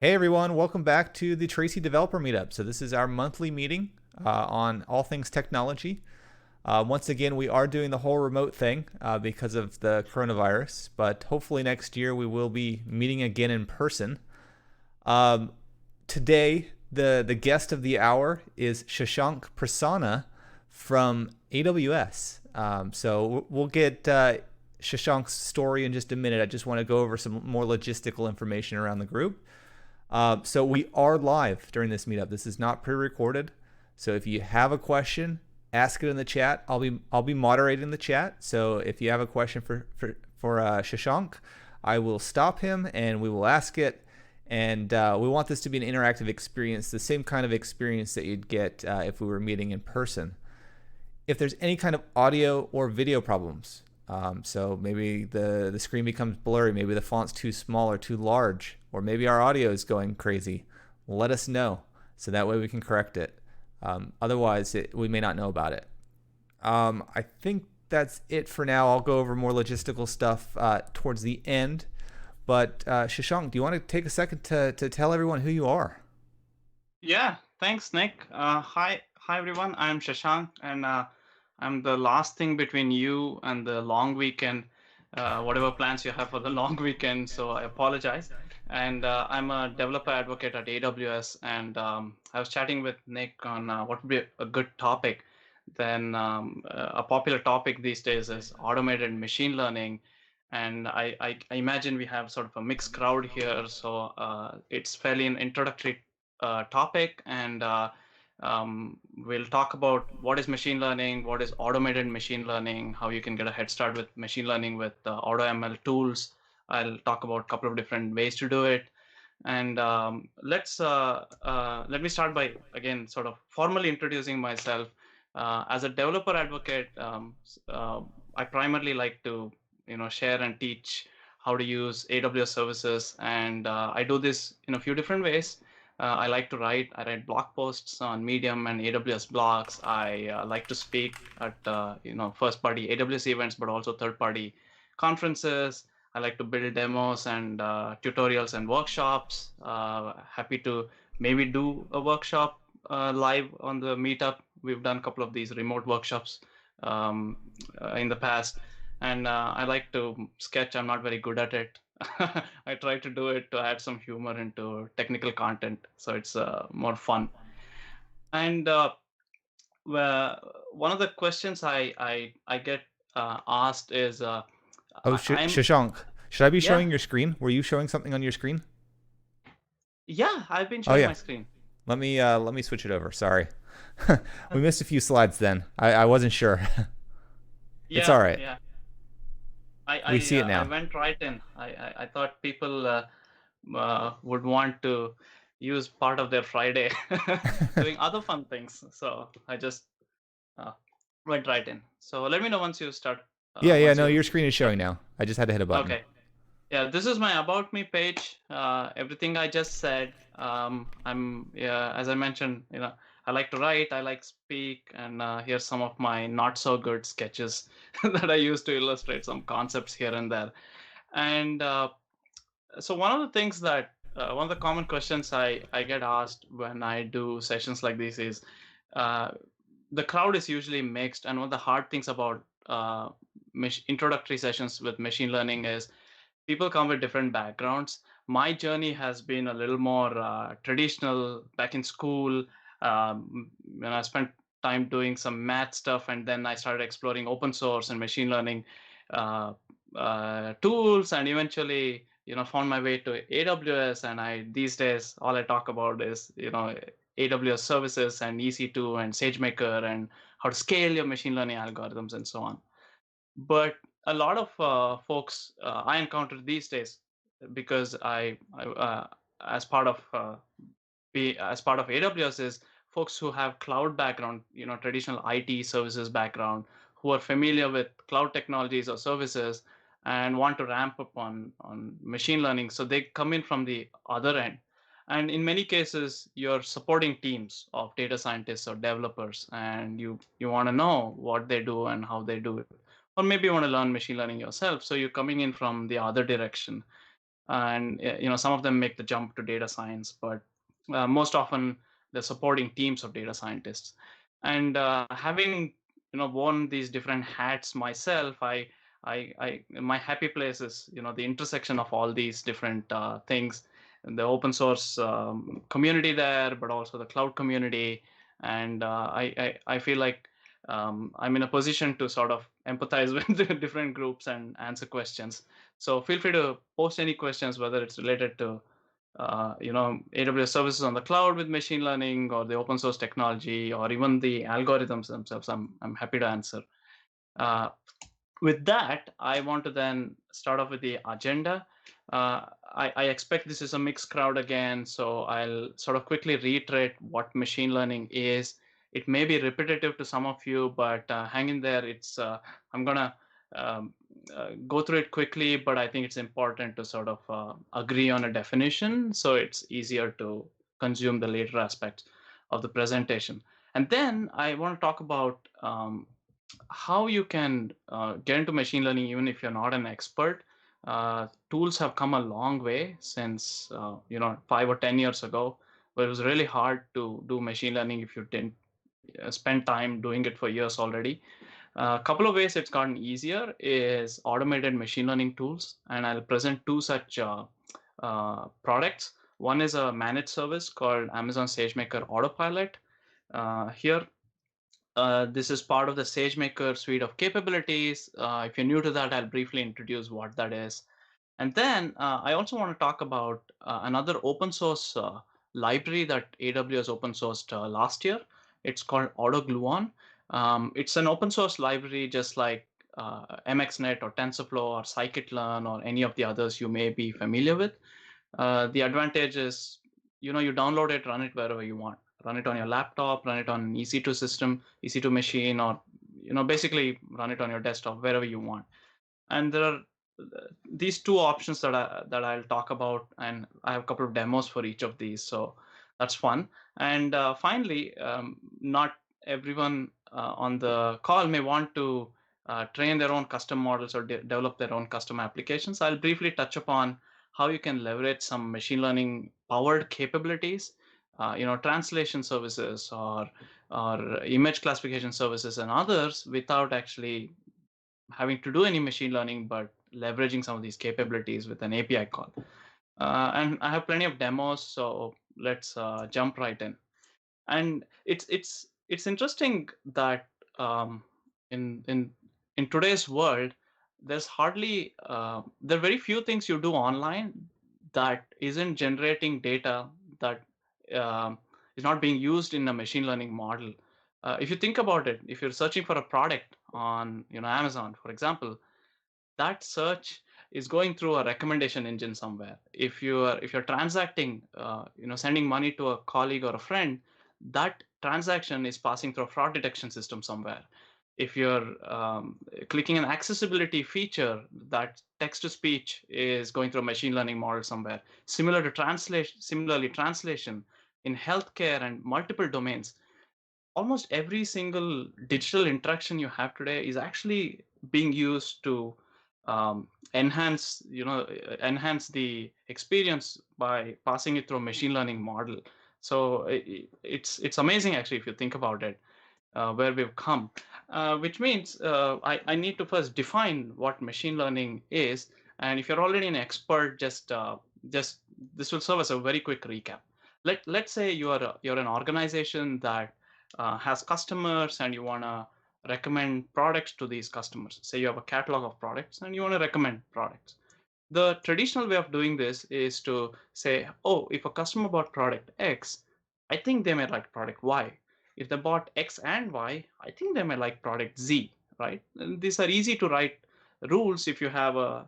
Hey everyone, welcome back to the Tracy Developer Meetup. So this is our monthly meeting on all things technology. Once again, we are doing the whole remote thing because of the coronavirus, but hopefully next year we will be meeting again in person. Um, Today, the guest of the hour is Shashank Prasanna from AWS. So we'll get Shashank's story in just a minute. I just want to go over some more logistical information around the group. So we are live during this meetup. This is not pre-recorded. So if you have a question, ask it in the chat. I'll be moderating the chat. So if you have a question for Shashank, I will stop him and we will ask it. And we want this to be an interactive experience, the same kind of experience that you'd get if we were meeting in person. If there's any kind of audio or video problems, so maybe the screen becomes blurry, maybe the font's too small or too large, or maybe our audio is going crazy, let us know so that way we can correct it. Otherwise, we may not know about it. I think that's it for now. I'll go over more logistical stuff towards the end. But Shashank, do you want to take a second to tell everyone who you are? Yeah, thanks, Nick. Hi everyone. I'm Shashank, and I'm the last thing between you and the long weekend, whatever plans you have for the long weekend. So I apologize. And I'm a developer advocate at AWS, and I was chatting with Nick on what would be a good topic. Then a popular topic these days is automated machine learning. And I imagine we have sort of a mixed crowd here, so it's fairly an introductory topic, and we'll talk about what is machine learning, what is automated machine learning, how you can get a head start with machine learning with AutoML tools. I'll talk about a couple of different ways to do it. And let me start by, again, sort of formally introducing myself. As a developer advocate, I primarily like to share and teach how to use AWS services, and I do this in a few different ways. I like to write. I write blog posts on Medium and AWS blogs. I like to speak at first-party AWS events, but also third-party conferences. I like to build demos and tutorials and workshops. Happy to maybe do a workshop live on the meetup. We've done a couple of these remote workshops in the past. And I like to sketch. I'm not very good at it. I try to do it to add some humor into technical content, so it's more fun. And one of the questions I get asked is, Oh, I'm Shashank, should I be yeah, showing your screen? Were you showing something on your screen? yeah, I've been Oh showing yeah. my screen. Let me switch it over. Sorry. We missed a few slides then. I wasn't sure. It's all Yeah, right. yeah. We see it I now. went right in. I thought people would want to use part of their Friday doing other fun things, so I just uh, went right in. So let me know once you start. Yeah, Once no, you your screen is start. showing now. I just had to hit a button. Okay. Yeah, this is my About Me page. Everything I just said. Yeah, as I mentioned, I like to write, I like speak, and here's some of my not so good sketches that I use to illustrate some concepts here and there. And so one of the things that one of the common questions I get asked when I do sessions like this is, uh, the crowd is usually mixed, and one of the hard things about introductory sessions with machine learning is people come with different backgrounds. My journey has been a little more traditional. Back in school, when I spent time doing some math stuff, and then I started exploring open source and machine learning uh, tools, and eventually, found my way to AWS. And I these days all I talk about is AWS services and EC2 and SageMaker and how to scale your machine learning algorithms and so on. But a lot of folks I encounter these days, because as part of as part of AWS, is folks who have cloud background, traditional IT services background, who are familiar with cloud technologies or services and want to ramp up on machine learning. So they come in from the other end. And in many cases, you're supporting teams of data scientists or developers, and you want to know what they do and how they do it, or maybe you want to learn machine learning yourself, so you're coming in from the other direction. and some of them make the jump to data science, but most often they're supporting teams of data scientists. And having worn these different hats myself, my happy place is the intersection of all these different things, and the open source community there, but also the cloud community. And I feel like I'm in a position to sort of empathize with the different groups and answer questions. So feel free to post any questions, whether it's related to AWS services on the cloud with machine learning, or the open source technology, or even the algorithms themselves. I'm happy to answer. Uh, with that, I want to then start off with the agenda. I expect this is a mixed crowd again, so I'll sort of quickly reiterate what machine learning is. It may be repetitive to some of you, but hang in there. I'm gonna um, go through it quickly, but I think it's important to sort of agree on a definition, so it's easier to consume the later aspects of the presentation. And then I want to talk about how you can get into machine learning even if you're not an expert. Tools have come a long way since 5 or 10 years ago, but it was really hard to do machine learning if you didn't spend time doing it for years already. A couple of ways it's gotten easier is automated machine learning tools, and I'll present two such products. One is a managed service called Amazon SageMaker Autopilot. Here this is part of the SageMaker suite of capabilities. If you're new to that, I'll briefly introduce what that is. And then I also want to talk about another open source library that AWS open sourced last year. It's called Autogluon. It's an open source library just like MXNet or TensorFlow or scikit-learn or any of the others you may be familiar with. The advantage is, you download it, run it wherever you want. Run it on your laptop, run it on an EC2 system, EC2 machine, or basically run it on your desktop wherever you want. And there are these two options I'll talk about, and I have a couple of demos for each of these, so that's fun. And finally, not everyone on the call may want to train their own custom models or develop their own custom applications. I'll briefly touch upon how you can leverage some machine learning powered capabilities, translation services or image classification services and others, without actually having to do any machine learning, but leveraging some of these capabilities with an API call. And I have plenty of demos, so let's jump right in. And it's interesting that in in in today's world, there's hardly there are very few things you do online that isn't generating data that um, is not being used in a machine learning model. If you think about it, if you're searching for a product on Amazon, for example, that search is going through a recommendation engine somewhere. If you're transacting, sending money to a colleague or a friend, that transaction is passing through a fraud detection system somewhere. If you're clicking an accessibility feature, that text to speech is going through a machine learning model somewhere. Similarly, translation in healthcare and multiple domains, almost every single digital interaction you have today is actually being used to um, enhance the experience by passing it through a machine learning model. So it's amazing actually if you think about it, where we've come, which means I need to first define what machine learning is. And if you're already an expert, just this will serve as a very quick recap. Let's say you're an organization that has customers, and you want to recommend products to these customers. Say you have a catalog of products and you want to recommend products. The traditional way of doing this is to say, oh, if a customer bought product X, I think they may like product Y. If they bought X and Y, I think they may like product Z, right? And these are easy to write rules if you have a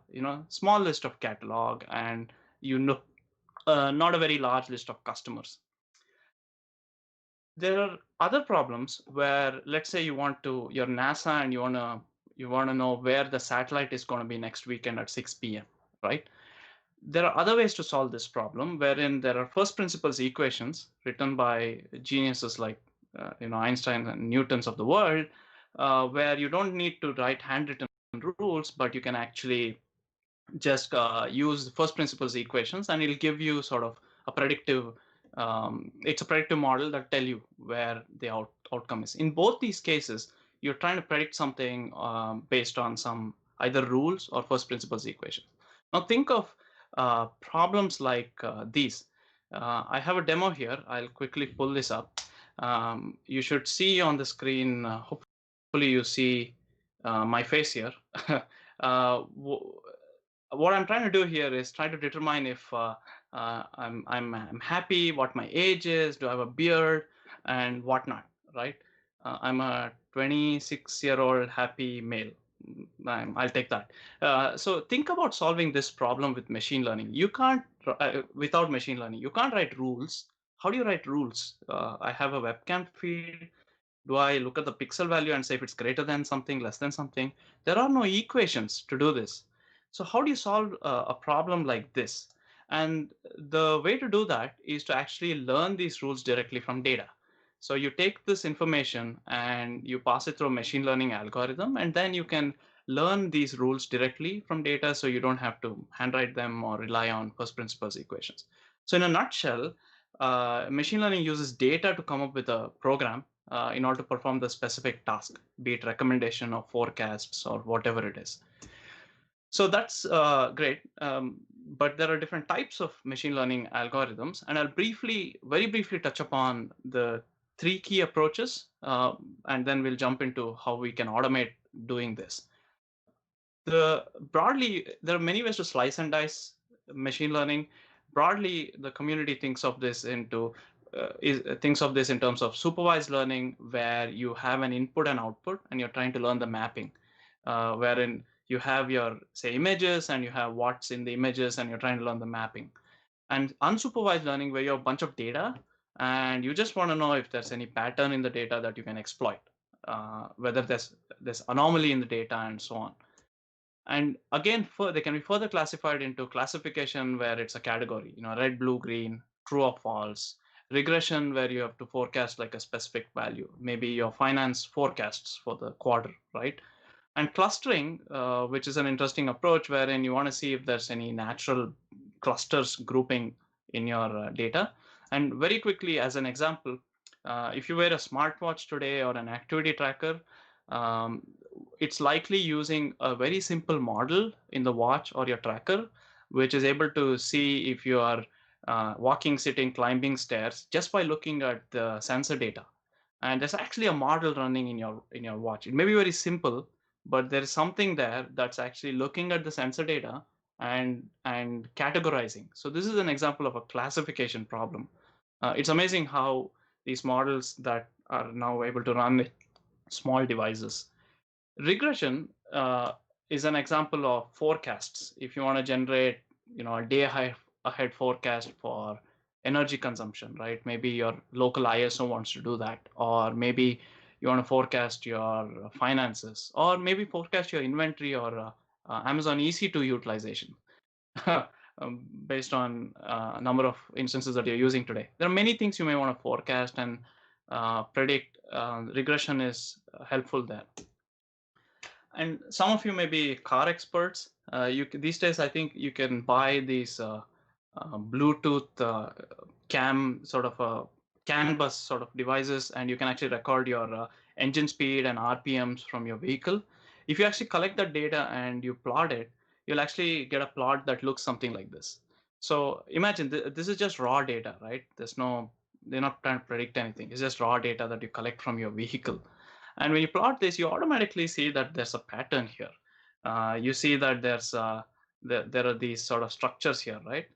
small list of catalog and not a very large list of customers. There are other problems where, let's say you're NASA and you want to know where the satellite is going to be next weekend at 6 p.m., right? There are other ways to solve this problem, wherein there are first principles equations written by geniuses like Einstein and Newtons of the world, where you don't need to write handwritten rules, but you can actually just use first principles equations, and it'll give you sort of a predictive. It's a predictive model that tell you where the outcome is. In both these cases, you're trying to predict something based on some either rules or first principles equations. Now think of problems like these. I have a demo here. I'll quickly pull this up. You should see on the screen. Hopefully, you see my face here. uh, what I'm trying to do here is try to determine if I'm happy, what my age is, do I have a beard, and whatnot, right? I'm a 26-year-old happy male. I'll take that. So think about solving this problem with machine learning. You can't, without machine learning, you can't write rules. How do you write rules? I have a webcam feed. Do I look at the pixel value and say if it's greater than something, less than something? There are no equations to do this. So how do you solve a problem like this? And the way to do that is to actually learn these rules directly from data. So you take this information and you pass it through a machine learning algorithm, and then you can learn these rules directly from data, so you don't have to handwrite them or rely on first principles equations. So in a nutshell, machine learning uses data to come up with a program in order to perform the specific task, be it recommendation or forecasts or whatever it is. So that's great. But there are different types of machine learning algorithms, and I'll very briefly touch upon the three key approaches, and then we'll jump into how we can automate doing this. Broadly, there are many ways to slice and dice machine learning. Broadly, the community thinks of this in terms of supervised learning, where you have an input and output, and you're trying to learn the mapping, wherein you have your, say, images, and you have what's in the images, and you're trying to learn the mapping. And unsupervised learning, where you have a bunch of data, and you just want to know if there's any pattern in the data that you can exploit, whether there's anomaly in the data, and so on. And again, they can be further classified into classification, where it's a category, red, blue, green, true or false. Regression, where you have to forecast like a specific value, maybe your finance forecasts for the quarter, right? And clustering, which is an interesting approach, wherein you want to see if there's any natural clusters grouping in your data. And very quickly, as an example, if you wear a smartwatch today or an activity tracker, um, it's likely using a very simple model in the watch or your tracker, which is able to see if you are walking, sitting, climbing stairs just by looking at the sensor data. And there's actually a model running in your watch. It may be very simple, but there is something there that's actually looking at the sensor data and categorizing. So this is an example of a classification problem. It's amazing how these models that are now able to run small devices. Regression is an example of forecasts. If you want to generate, a day ahead forecast for energy consumption, right? Maybe your local ISO wants to do that, or maybe you want to forecast your finances, or maybe forecast your inventory or Amazon EC2 utilization. Based on a number of instances that you're using today. There are many things you may want to forecast and predict. Regression is helpful there. And some of you may be car experts. These days, I think you can buy these Bluetooth cam sort of CAN bus sort of devices, and you can actually record your engine speed and RPMs from your vehicle. If you actually collect that data and you plot it, you'll actually get a plot that looks something like this. So imagine this is just raw data, right? They're not trying to predict anything. It's just raw data that you collect from your vehicle. And when you plot this, you automatically see that there's a pattern here. You see that there are these sort of structures here, right?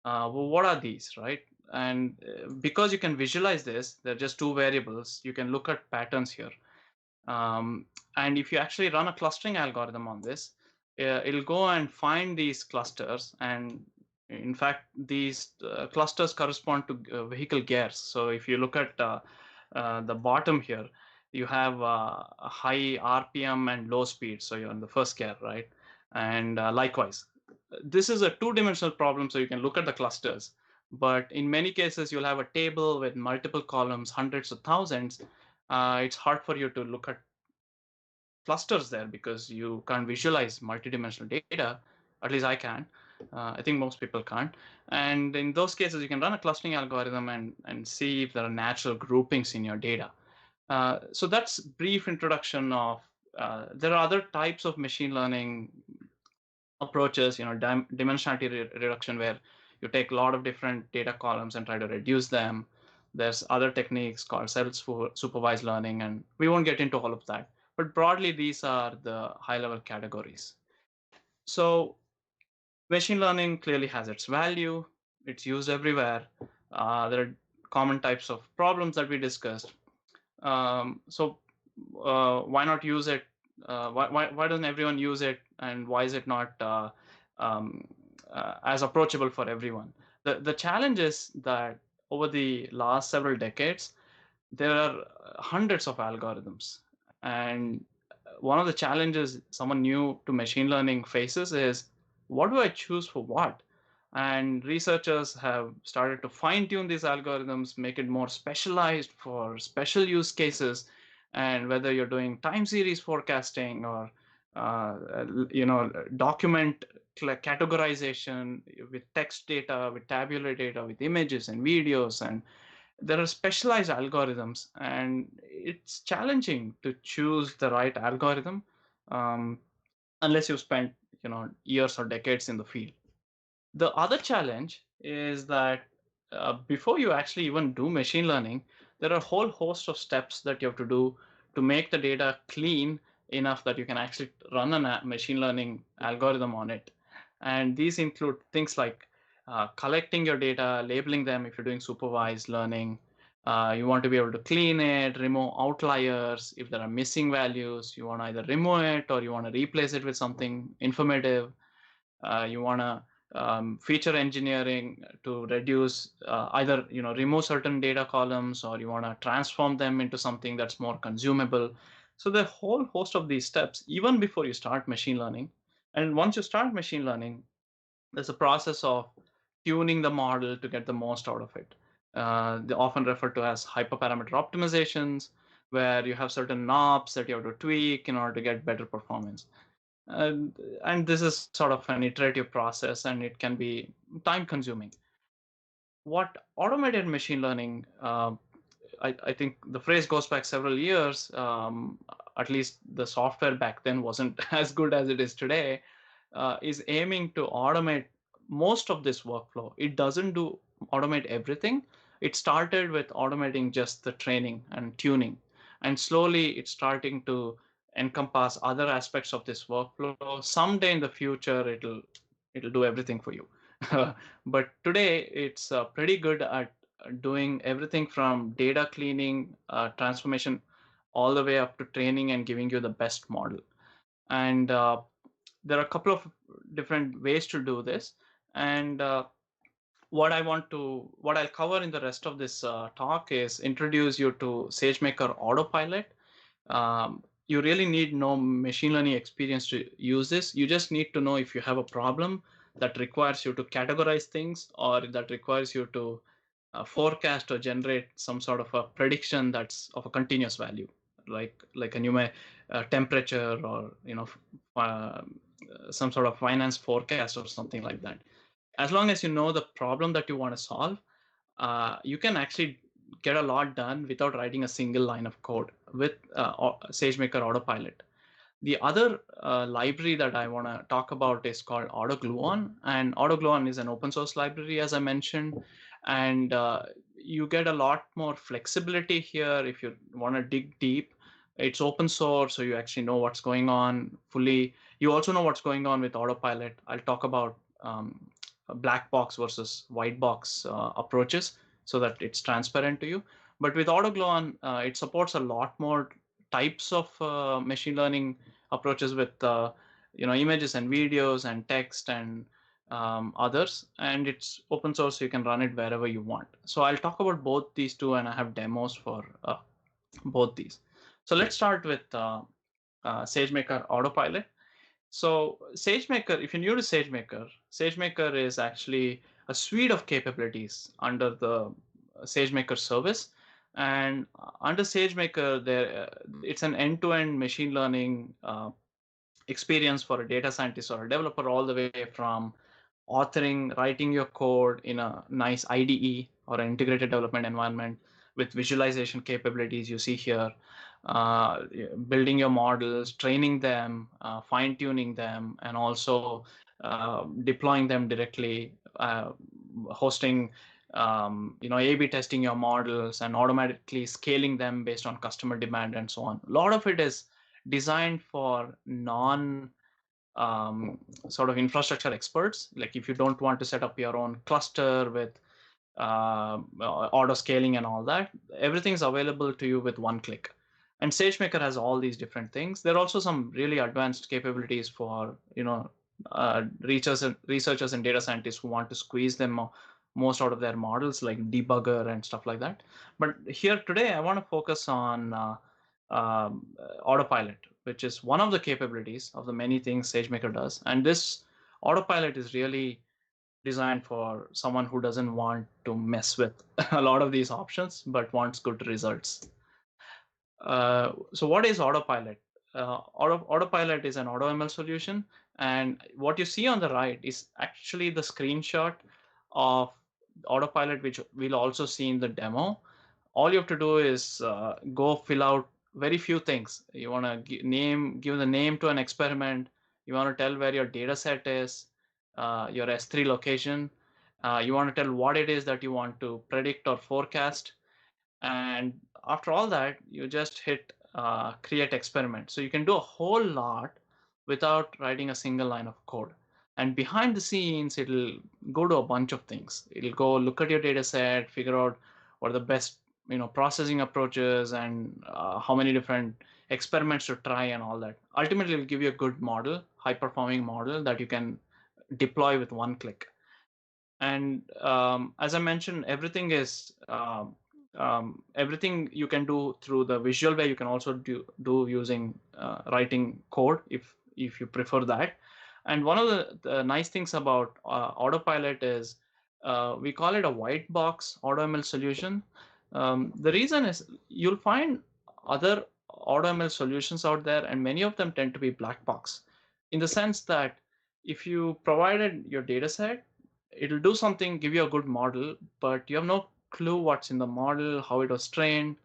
Well, what are these, right? And because you can visualize this, they're just two variables. You can look at patterns here. And if you actually run a clustering algorithm on this, it'll go and find these clusters. And in fact, these clusters correspond to vehicle gears. So if you look at the bottom here, you have a high RPM and low speed. So you're in the first gear, right? And likewise, this is a two-dimensional problem, so you can look at the clusters. But in many cases, you'll have a table with multiple columns, hundreds of thousands. It's hard for you to look at clusters there because you can't visualize multidimensional data. At least I can. I think most people can't. And in those cases, you can run a clustering algorithm and see if there are natural groupings in your data. So that's brief introduction of. There are other types of machine learning approaches, dimensionality reduction, where you take a lot of different data columns and try to reduce them. There's other techniques called self-supervised learning, and we won't get into all of that. But broadly, these are the high-level categories. So machine learning clearly has its value. It's used everywhere. There are common types of problems that we discussed. So why not use it? Why doesn't everyone use it, and why is it not um, as approachable for everyone? The challenge is that over the last several decades, there are hundreds of algorithms, and one of the challenges someone new to machine learning faces is, what do I choose for what? And researchers have started to fine tune these algorithms, make it more specialized for special use cases. And whether you're doing time series forecasting or document categorization with text data, with tabular data, with images and videos, and there are specialized algorithms, and it's challenging to choose the right algorithm um, unless you've spent years or decades in the field. The other challenge is that before you actually even do machine learning, there are a whole host of steps that you have to do to make the data clean enough that you can actually run a machine learning algorithm on it. And these include things like collecting your data, labeling them if you're doing supervised learning. You want to be able to clean it, remove outliers. If there are missing values, you want to either remove it or you want to replace it with something informative. You want to feature engineering to reduce either remove certain data columns, or you want to transform them into something that's more consumable. So the whole host of these steps even before you start machine learning. And once you start machine learning, there's a process of tuning the model to get the most out of it. They often referred to as hyperparameter optimizations, where you have certain knobs that you have to tweak in order to get better performance. And, and this is sort of an iterative process, and it can be time consuming. What automated machine learning, I think the phrase goes back several years. At least the software back then wasn't as good as it is today, is aiming to automate most of this workflow. It doesn't do automate everything. It started with automating just the training and tuning, and slowly it's starting to encompass other aspects of this workflow. Someday in the future, it'll do everything for you. But today, it's pretty good at doing everything from data cleaning, transformation, all the way up to training and giving you the best model. And there are a couple of different ways to do this. And what I'll cover in the rest of this talk is introduce you to Sagemaker Autopilot. You really need no machine learning experience to use this. You just need to know if you have a problem that requires you to categorize things, or that requires you to forecast or generate some sort of a prediction that's of a continuous value, like a temperature, or some sort of finance forecast or something like that. As long as you know the problem that you want to solve, you can actually get a lot done without writing a single line of code with SageMaker Autopilot. The other library that I want to talk about is called Autogluon, and Autogluon is an open source library, as I mentioned, and you get a lot more flexibility here if you want to dig deep. It's open source, so you actually know what's going on fully. You also know what's going on with Autopilot. I'll talk about black box versus white box approaches so that it's transparent to you. But with Autogluon, it supports a lot more types of machine learning approaches with images and videos and text and others, and it's open source, so you can run it wherever you want. So I'll talk about both these two, and I have demos for both these. So let's start with SageMaker Autopilot. So SageMaker, if you're new to SageMaker, SageMaker is actually a suite of capabilities under the SageMaker service. And under SageMaker, it's an end-to-end machine learning experience for a data scientist or a developer, all the way from authoring, writing your code in a nice IDE or an integrated development environment with visualization capabilities you see here, uh, building your models, training them, fine tuning them, and also deploying them directly, hosting, A/B testing your models and automatically scaling them based on customer demand and so on. A lot of it is designed for non sort of infrastructure experts. Like if you don't want to set up your own cluster with auto scaling and all that, everything's available to you with one click. And SageMaker has all these different things. There are also some really advanced capabilities for researchers and data scientists who want to squeeze them most out of their models, like debugger and stuff like that. But here today, I want to focus on Autopilot, which is one of the capabilities of the many things SageMaker does. And this Autopilot is really designed for someone who doesn't want to mess with a lot of these options, but wants good results. So what is Autopilot? Autopilot is an AutoML solution. And what you see on the right is actually the screenshot of Autopilot, which we'll also see in the demo. All you have to do is go fill out very few things. You want to give the name to an experiment. You want to tell where your data set is, your S3 location. You want to tell what it is that you want to predict or forecast. And after all that, you just hit create experiment. So you can do a whole lot without writing a single line of code. And behind the scenes, it'll go to a bunch of things. It'll go look at your data set, figure out what are the best processing approaches, and how many different experiments to try and all that. Ultimately, it'll give you a good model, high performing model that you can deploy with one click. And as I mentioned, everything you can do through the visual way. You can also do using writing code if you prefer that. And one of the nice things about Autopilot is we call it a white box AutoML solution. The reason is you'll find other AutoML solutions out there, and many of them tend to be black box, in the sense that if you provided your data set, it'll do something, give you a good model, but you have no clue what's in the model, how it was trained.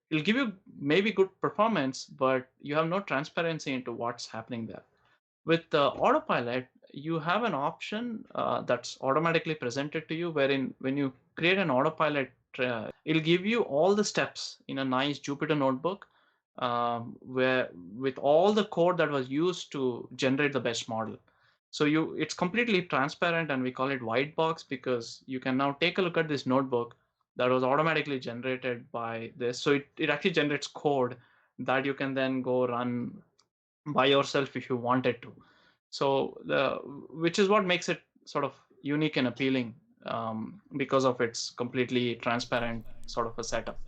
It'll give you maybe good performance, but you have no transparency into what's happening there. With the Autopilot, you have an option that's automatically presented to you, wherein when you create an Autopilot, it'll give you all the steps in a nice Jupyter Notebook, where with all the code that was used to generate the best model. So it's completely transparent, and we call it white box because you can now take a look at this notebook that was automatically generated by this. So it actually generates code that you can then go run by yourself if you wanted to. So which is what makes it sort of unique and appealing, because of its completely transparent sort of a setup.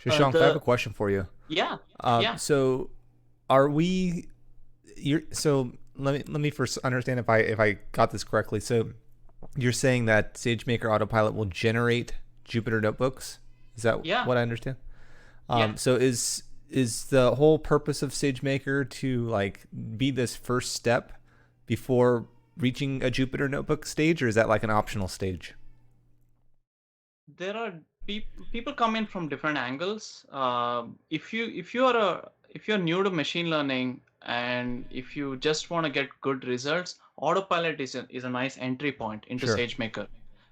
Shashank, I have a question for you. Yeah. So are we so let me first understand if I got this correctly. So you're saying that SageMaker Autopilot will generate Jupyter notebooks? Is that what I understand? So is the whole purpose of SageMaker to like be this first step before reaching a Jupyter notebook stage, or is that like an optional stage? There are people come in from different angles. If you're new to machine learning, and if you just want to get good results, Autopilot is a nice entry point into SageMaker.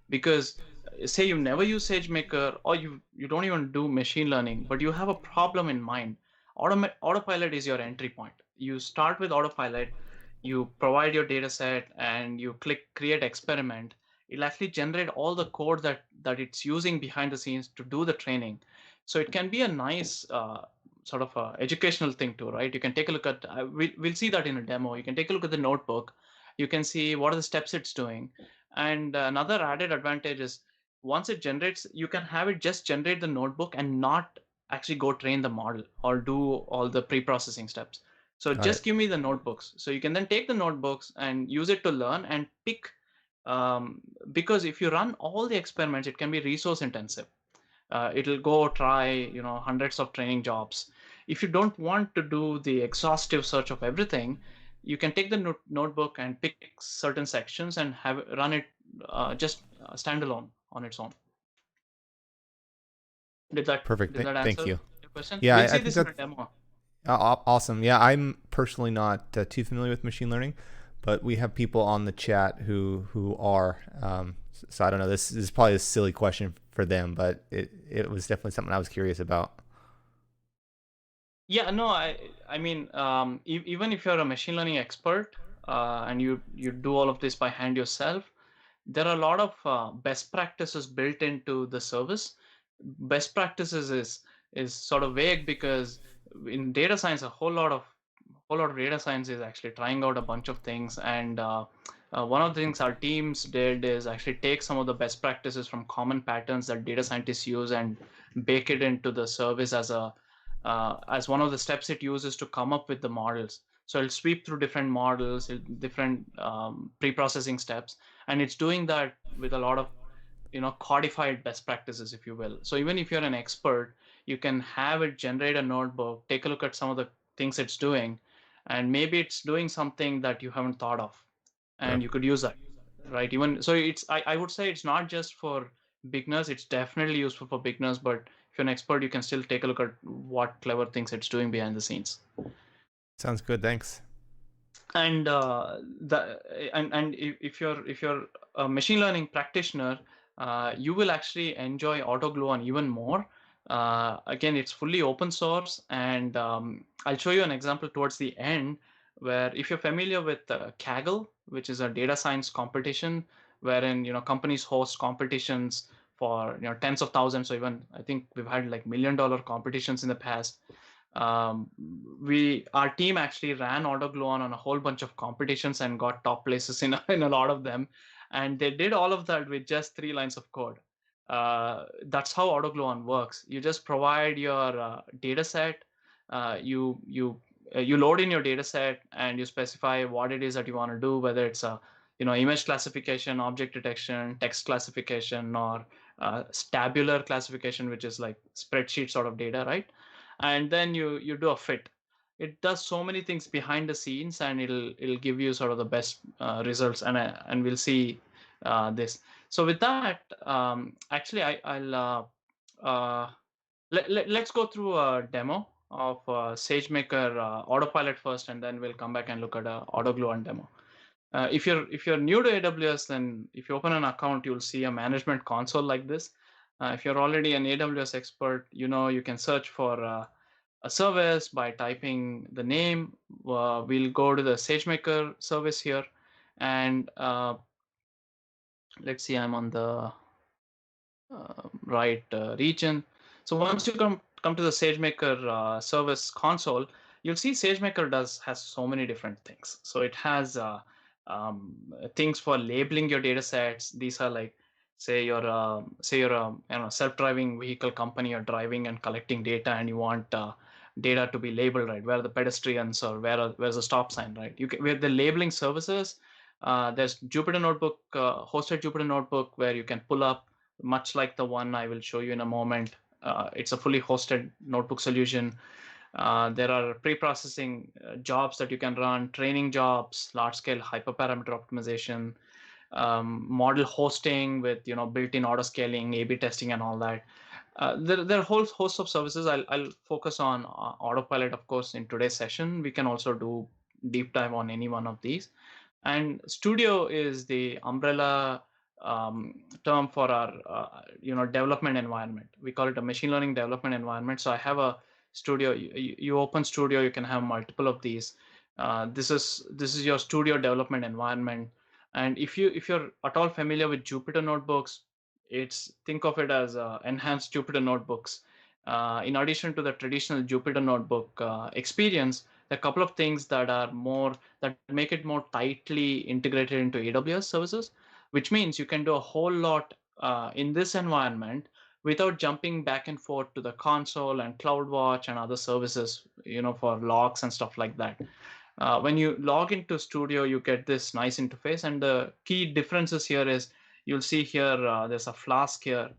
Because say you never use SageMaker, or you don't even do machine learning, but you have a problem in mind, Autopilot is your entry point. You start with Autopilot, you provide your data set, and you click create experiment. It'll actually generate all the code that it's using behind the scenes to do the training. So it can be a nice sort of educational thing too, right? You can take a look at, we'll see that in a demo. You can take a look at the notebook. You can see what are the steps it's doing. And another added advantage is once it generates, you can have it just generate the notebook and not actually go train the model or do all the pre-processing steps. So just give me the notebooks. So you can then take the notebooks and use it to learn and pick, because if you run all the experiments, it can be resource intensive. It'll go try hundreds of training jobs. If you don't want to do the exhaustive search of everything, you can take the notebook and pick certain sections and have run it just standalone on its own. Did that Perfect. did that Thank answer you. your question? Yeah, We'll I see think this in that a demo. awesome. Yeah, I'm personally not too familiar with machine learning, but we have people on the chat who are. So I don't know. This is probably a silly question for them, but it was definitely something I was curious about. Yeah, no, I mean, even if you're a machine learning expert and you do all of this by hand yourself, there are a lot of best practices built into the service. Best practices is sort of vague because in data science, a whole lot of data science is actually trying out a bunch of things. And one of the things our teams did is actually take some of the best practices from common patterns that data scientists use and bake it into the service as one of the steps it uses to come up with the models. So it'll sweep through different models, different pre-processing steps, and it's doing that with a lot of codified best practices, if you will. So even if you're an expert, you can have it generate a notebook, take a look at some of the things it's doing, and maybe it's doing something that you haven't thought of, Sure. and you could use that, right? Even so, I would say it's not just for beginners. It's definitely useful for beginners, but if you're an expert, you can still take a look at what clever things it's doing behind the scenes. Sounds good. Thanks. And if you're a machine learning practitioner, you will actually enjoy Autogluon even more. Again, it's fully open source, and I'll show you an example towards the end where, if you're familiar with Kaggle, which is a data science competition wherein companies host competitions for tens of thousands. So even I think we've had like $1 million competitions in the past. Our team actually ran Autogluon on a whole bunch of competitions and got top places in a lot of them, and they did all of that with just 3 lines of code. That's how Autogluon works. You just provide your data set. You load in your data set and you specify what it is that you want to do, whether it's a image classification, object detection, text classification, or tabular classification, which is like spreadsheet sort of data, right? And then you do a fit. It does so many things behind the scenes, and it'll give you sort of the best results. And we'll see this. So with that, actually, I'll let's go through a demo of SageMaker Autopilot first, and then we'll come back and look at a AutoGluon demo. If you're new to AWS, then if you open an account, you'll see a management console like this. If you're already an AWS expert, you can search for a service by typing the name. We'll go to the SageMaker service here, and let's see, I'm on the right region. So once you come to the SageMaker service console, you'll see SageMaker has so many different things. So it has things for labeling your data sets. These are like, say you're a self-driving vehicle company. You're driving and collecting data, and you want data to be labeled, right? Where are the pedestrians, or where's the stop sign, right? With the labeling services, there's Jupyter Notebook, hosted Jupyter Notebook, where you can pull up, much like the one I will show you in a moment. It's a fully hosted notebook solution. There are pre-processing jobs that you can run, training jobs, large-scale hyperparameter optimization, model hosting with built-in auto-scaling, A/B testing, and all that. There are a whole host of services. I'll focus on Autopilot, of course, in today's session. We can also do deep dive on any one of these. And Studio is the umbrella term for our development environment. We call it a machine learning development environment. So I have a Studio. You open Studio, you can have multiple of these. This is your Studio development environment. And if you're at all familiar with Jupyter notebooks, think of it as enhanced Jupyter notebooks. In addition to the traditional Jupyter notebook experience, there are a couple of things that make it more tightly integrated into AWS services, which means you can do a whole lot in this environment without jumping back and forth to the console and CloudWatch and other services, for logs and stuff like that. When you log into Studio, you get this nice interface, and the key differences here is, you'll see here there's a Flask here.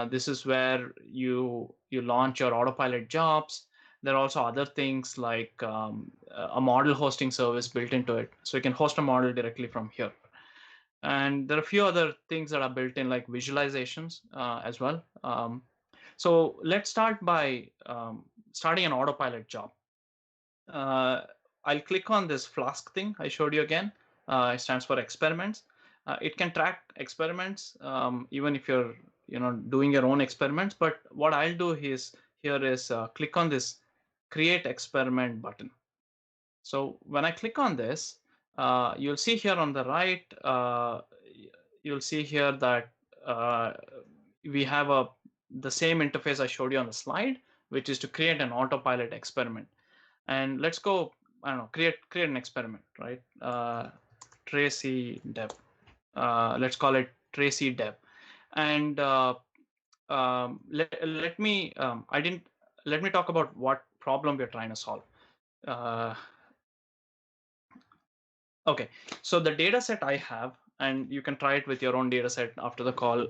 This is where you launch your Autopilot jobs. There are also other things like a model hosting service built into it. So you can host a model directly from here. And there are a few other things that are built in, like visualizations as well. So let's start by starting an autopilot job. I'll click on this Flask thing I showed you again. It stands for experiments. It can track experiments even if you're doing your own experiments. But what I'll do is click on this create experiment button. So when I click on this, you'll see here on the right, you'll see here that we have the same interface I showed you on the slide, which is to create an autopilot experiment. And let's go, I don't know, create an experiment, right? Tracy Deb. Let's call it Tracy Deb. And let me talk about what problem we're trying to solve. Okay, so the data set I have, and you can try it with your own data set after the call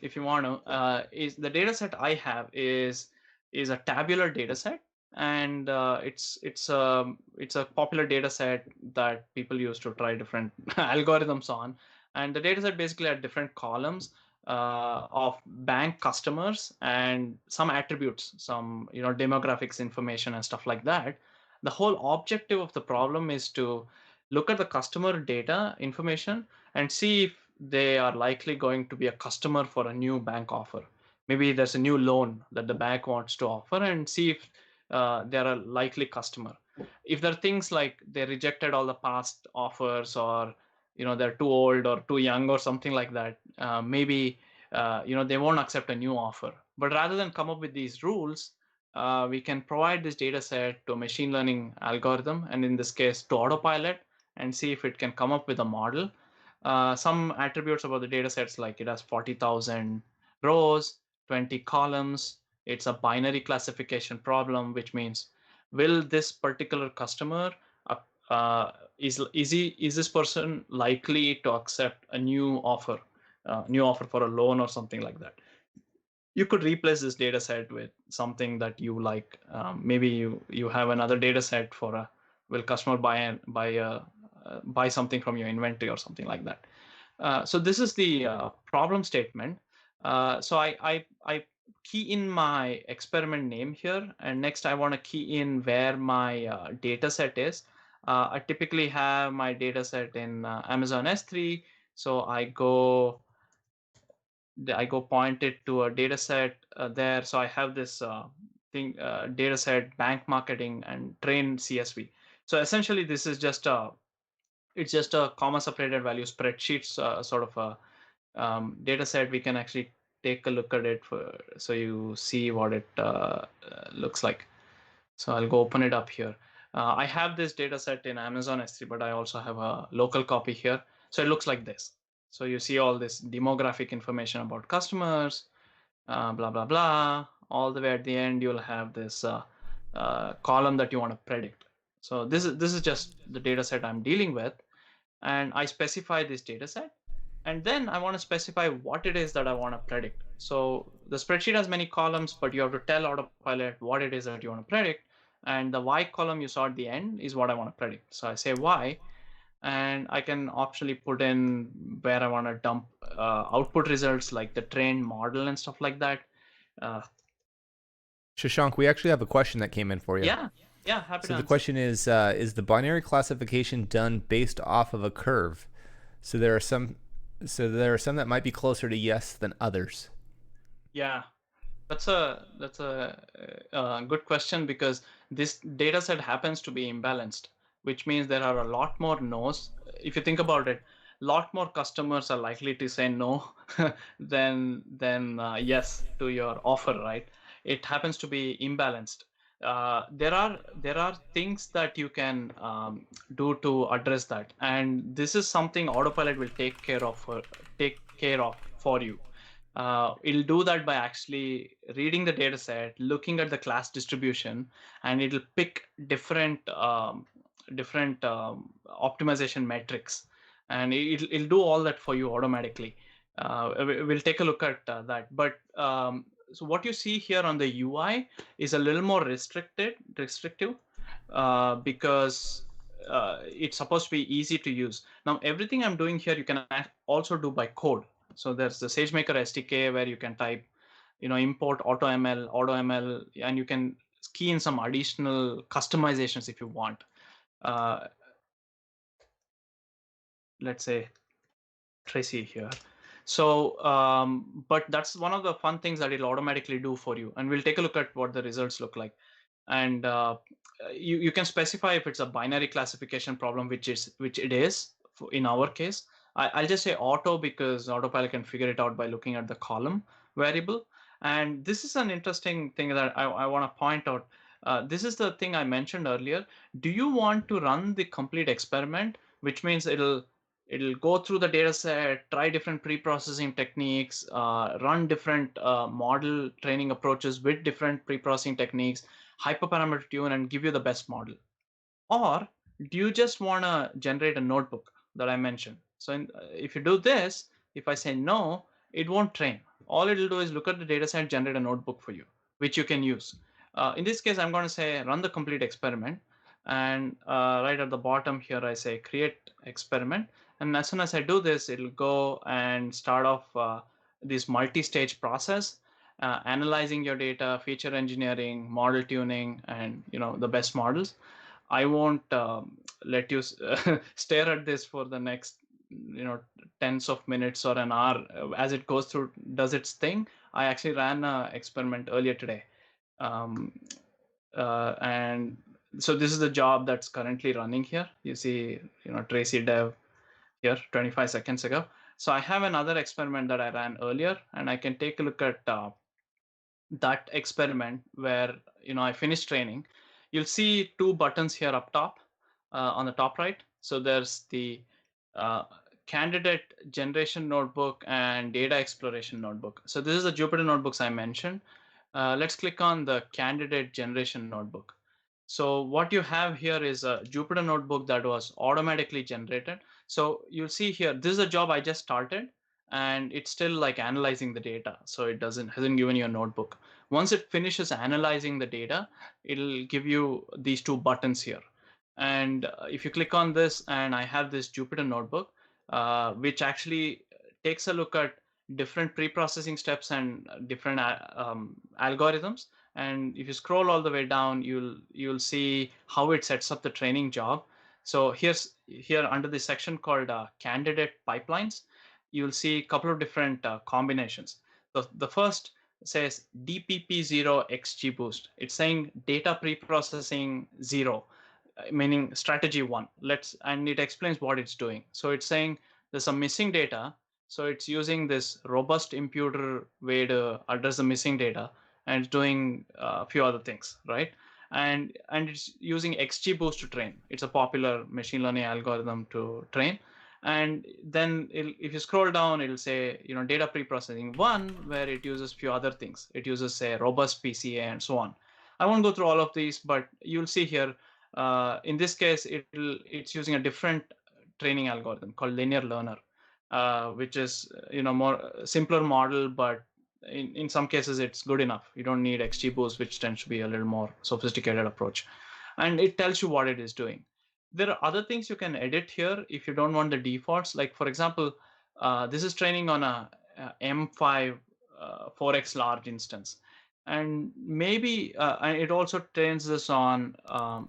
if you want to, is the data set I have is a tabular data set, and it's a popular data set that people use to try different algorithms on. And the data set basically had different columns of bank customers and some attributes, some demographics information and stuff like that. The whole objective of the problem is to look at the customer data information and see if they are likely going to be a customer for a new bank offer. Maybe there's a new loan that the bank wants to offer, and see if they're a likely customer. If there are things like they rejected all the past offers, or they're too old or too young or something like that, maybe they won't accept a new offer. But rather than come up with these rules, we can provide this data set to a machine learning algorithm, and in this case to Autopilot, and see if it can come up with a model. Some attributes about the data sets, like it has 40,000 rows, 20 columns. It's a binary classification problem, which means, will this particular customer, is this person likely to accept a new offer for a loan or something like that. You could replace this data set with something that you like. Maybe you have another data set for will customer buy something from your inventory or something like that. So this is the problem statement. So I key in my experiment name here, and next I want to key in where my data set is. I typically have my data set in Amazon S3, so I go point it to a data set there. So I have this data set bank marketing and train CSV. So essentially this is just it's just a comma separated value spreadsheets sort of a data set. We can actually take a look at it so you see what it looks like. So I'll go open it up here. I have this data set in Amazon S3, but I also have a local copy here. So it looks like this. So you see all this demographic information about customers, blah, blah, blah. All the way at the end, you'll have this column that you want to predict. So this is just the data set I'm dealing with. And I specify this data set. And then I want to specify what it is that I want to predict. So the spreadsheet has many columns, but you have to tell Autopilot what it is that you want to predict. And the Y column you saw at the end is what I want to predict. So I say Y, and I can optionally put in where I want to dump output results, like the trained model and stuff like that. Shashank, we actually have a question that came in for you. Yeah, happy to So the answer. question is the binary classification done based off of a curve? So there are some that might be closer to yes than others. Yeah, that's a good question, because this data set happens to be imbalanced, which means there are a lot more no's. If you think about it, a lot more customers are likely to say no than yes to your offer, right? It happens to be imbalanced. There are things that you can do to address that, and this is something Autopilot will take care of for you. It'll do that by actually reading the data set, looking at the class distribution, and it'll pick different optimization metrics, and it'll do all that for you automatically. We'll take a look at that. But so what you see here on the UI is a little more restrictive, because it's supposed to be easy to use. Now, everything I'm doing here, you can also do by code. So there's the Sagemaker SDK where you can type, import AutoML, and you can key in some additional customizations if you want. Let's say Tracy here. So, but that's one of the fun things that it'll automatically do for you. And we'll take a look at what the results look like. And you can specify if it's a binary classification problem, which it is in our case. I'll just say auto because Autopilot can figure it out by looking at the column variable. And this is an interesting thing that I want to point out. This is the thing I mentioned earlier. Do you want to run the complete experiment, which means it'll go through the data set, try different pre-processing techniques, run different model training approaches with different pre-processing techniques, hyperparameter tune, and give you the best model? Or do you just want to generate a notebook that I mentioned? So if you do this, if I say no, it won't train. All it'll do is look at the data set, generate a notebook for you, which you can use. In this case, I'm going to say run the complete experiment. And right at the bottom here, I say create experiment. And as soon as I do this, it'll go and start off this multi-stage process, analyzing your data, feature engineering, model tuning, and the best models. I won't let you stare at this for the next tens of minutes or an hour as it goes through, does its thing. I actually ran an experiment earlier today, um, and so this is the job that's currently running here. You see, Tracy Dev here 25 seconds ago. So I have another experiment that I ran earlier, and I can take a look at that experiment where I finished training. You'll see two buttons here up top on the top right. So there's the uh, candidate generation notebook and data exploration notebook. So this is the Jupyter notebooks I mentioned. Let's click on the candidate generation notebook. So what you have here is a Jupyter notebook that was automatically generated. So you'll see here, this is a job I just started, and it's still like analyzing the data. So it hasn't given you a notebook. Once it finishes analyzing the data, it'll give you these two buttons here. And if you click on this, and I have this Jupyter notebook, which actually takes a look at different pre-processing steps and different algorithms. And if you scroll all the way down, you'll see how it sets up the training job. So here under the section called candidate pipelines, you'll see a couple of different combinations. The first says DPP0 XGBoost. It's saying data preprocessing 0, meaning strategy 1. And it explains what it's doing. So it's saying there's some missing data. So it's using this robust imputer way to address the missing data, and it's doing a few other things, right? And it's using XGBoost to train. It's a popular machine learning algorithm to train. And then if you scroll down, it'll say data preprocessing 1, where it uses a few other things. It uses, say, robust PCA and so on. I won't go through all of these, but you'll see here in this case it's using a different training algorithm called linear learner, which is more simpler model, but in some cases it's good enough. You don't need XGBoost, which tends to be a little more sophisticated approach, and it tells you what it is doing. There are other things you can edit here if you don't want the defaults. Like, for example, this is training on a M5 4x large instance, and maybe and it also trains this on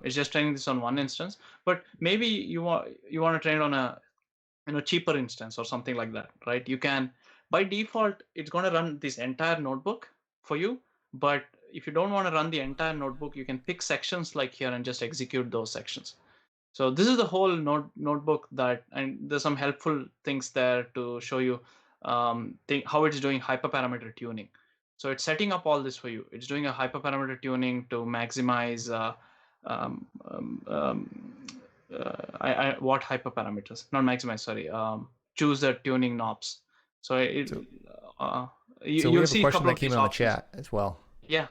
it's just training this on one instance, but maybe you want to train on a cheaper instance or something like that, right? You can, by default, it's going to run this entire notebook for you. But if you don't want to run the entire notebook, you can pick sections like here and just execute those sections. So this is the whole notebook and there's some helpful things there to show you how it's doing hyperparameter tuning. So it's setting up all this for you. It's doing a hyperparameter tuning to maximize um, um, um, what hyperparameters, not maximize, sorry, choose the tuning knobs. So So we you'll have a see a question couple that of came these in on the options. chat as well. Yeah.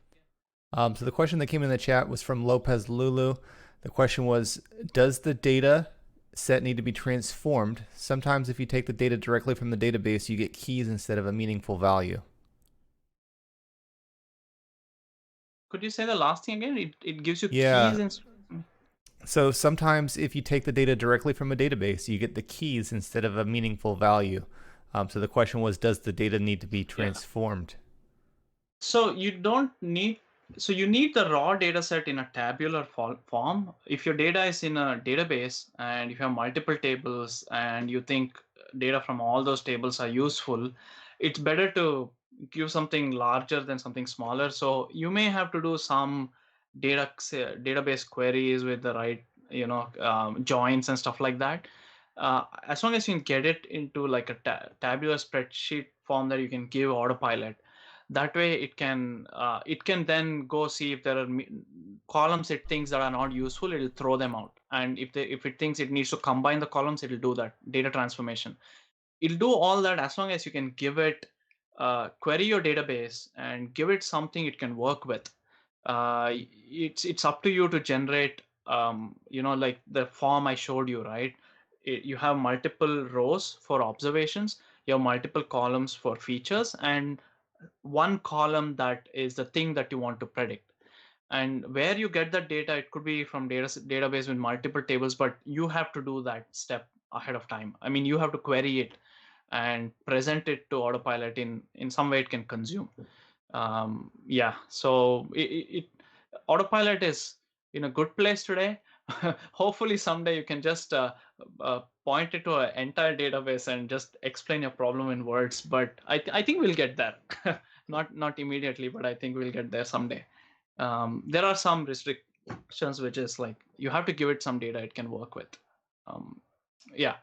So the question that came in the chat was from Lopez Lulu. The question was, does the data set need to be transformed? Sometimes if you take the data directly from the database, you get keys instead of a meaningful value. Could you say the last thing again? It gives you Yeah. keys and. So sometimes if you take the data directly from a database, you get the keys instead of a meaningful value. So the question was, does the data need to be Yeah. transformed? So you don't need. So you need the raw data set in a tabular form. If your data is in a database and if you have multiple tables and you think data from all those tables are useful, it's better to give something larger than something smaller. So you may have to do some database queries with the right, joins and stuff like that. As long as you can get it into like a tabular spreadsheet form that you can give Autopilot, that way it can then go see if there are columns it thinks that are not useful, it'll throw them out. And if it thinks it needs to combine the columns, it'll do that data transformation. It'll do all that as long as you can give it query your database and give it something it can work with. It's up to you to generate, like the form I showed you, right? You have multiple rows for observations, you have multiple columns for features, and one column that is the thing that you want to predict. And where you get that data, it could be from database with multiple tables, but you have to do that step ahead of time. I mean, you have to query it and present it to Autopilot in some way it can consume. Yeah, so Autopilot is in a good place today. Hopefully someday you can just point it to an entire database and just explain your problem in words. But I think we'll get there. Not immediately, but I think we'll get there someday. There are some restrictions, which is like you have to give it some data it can work with. Um, yeah.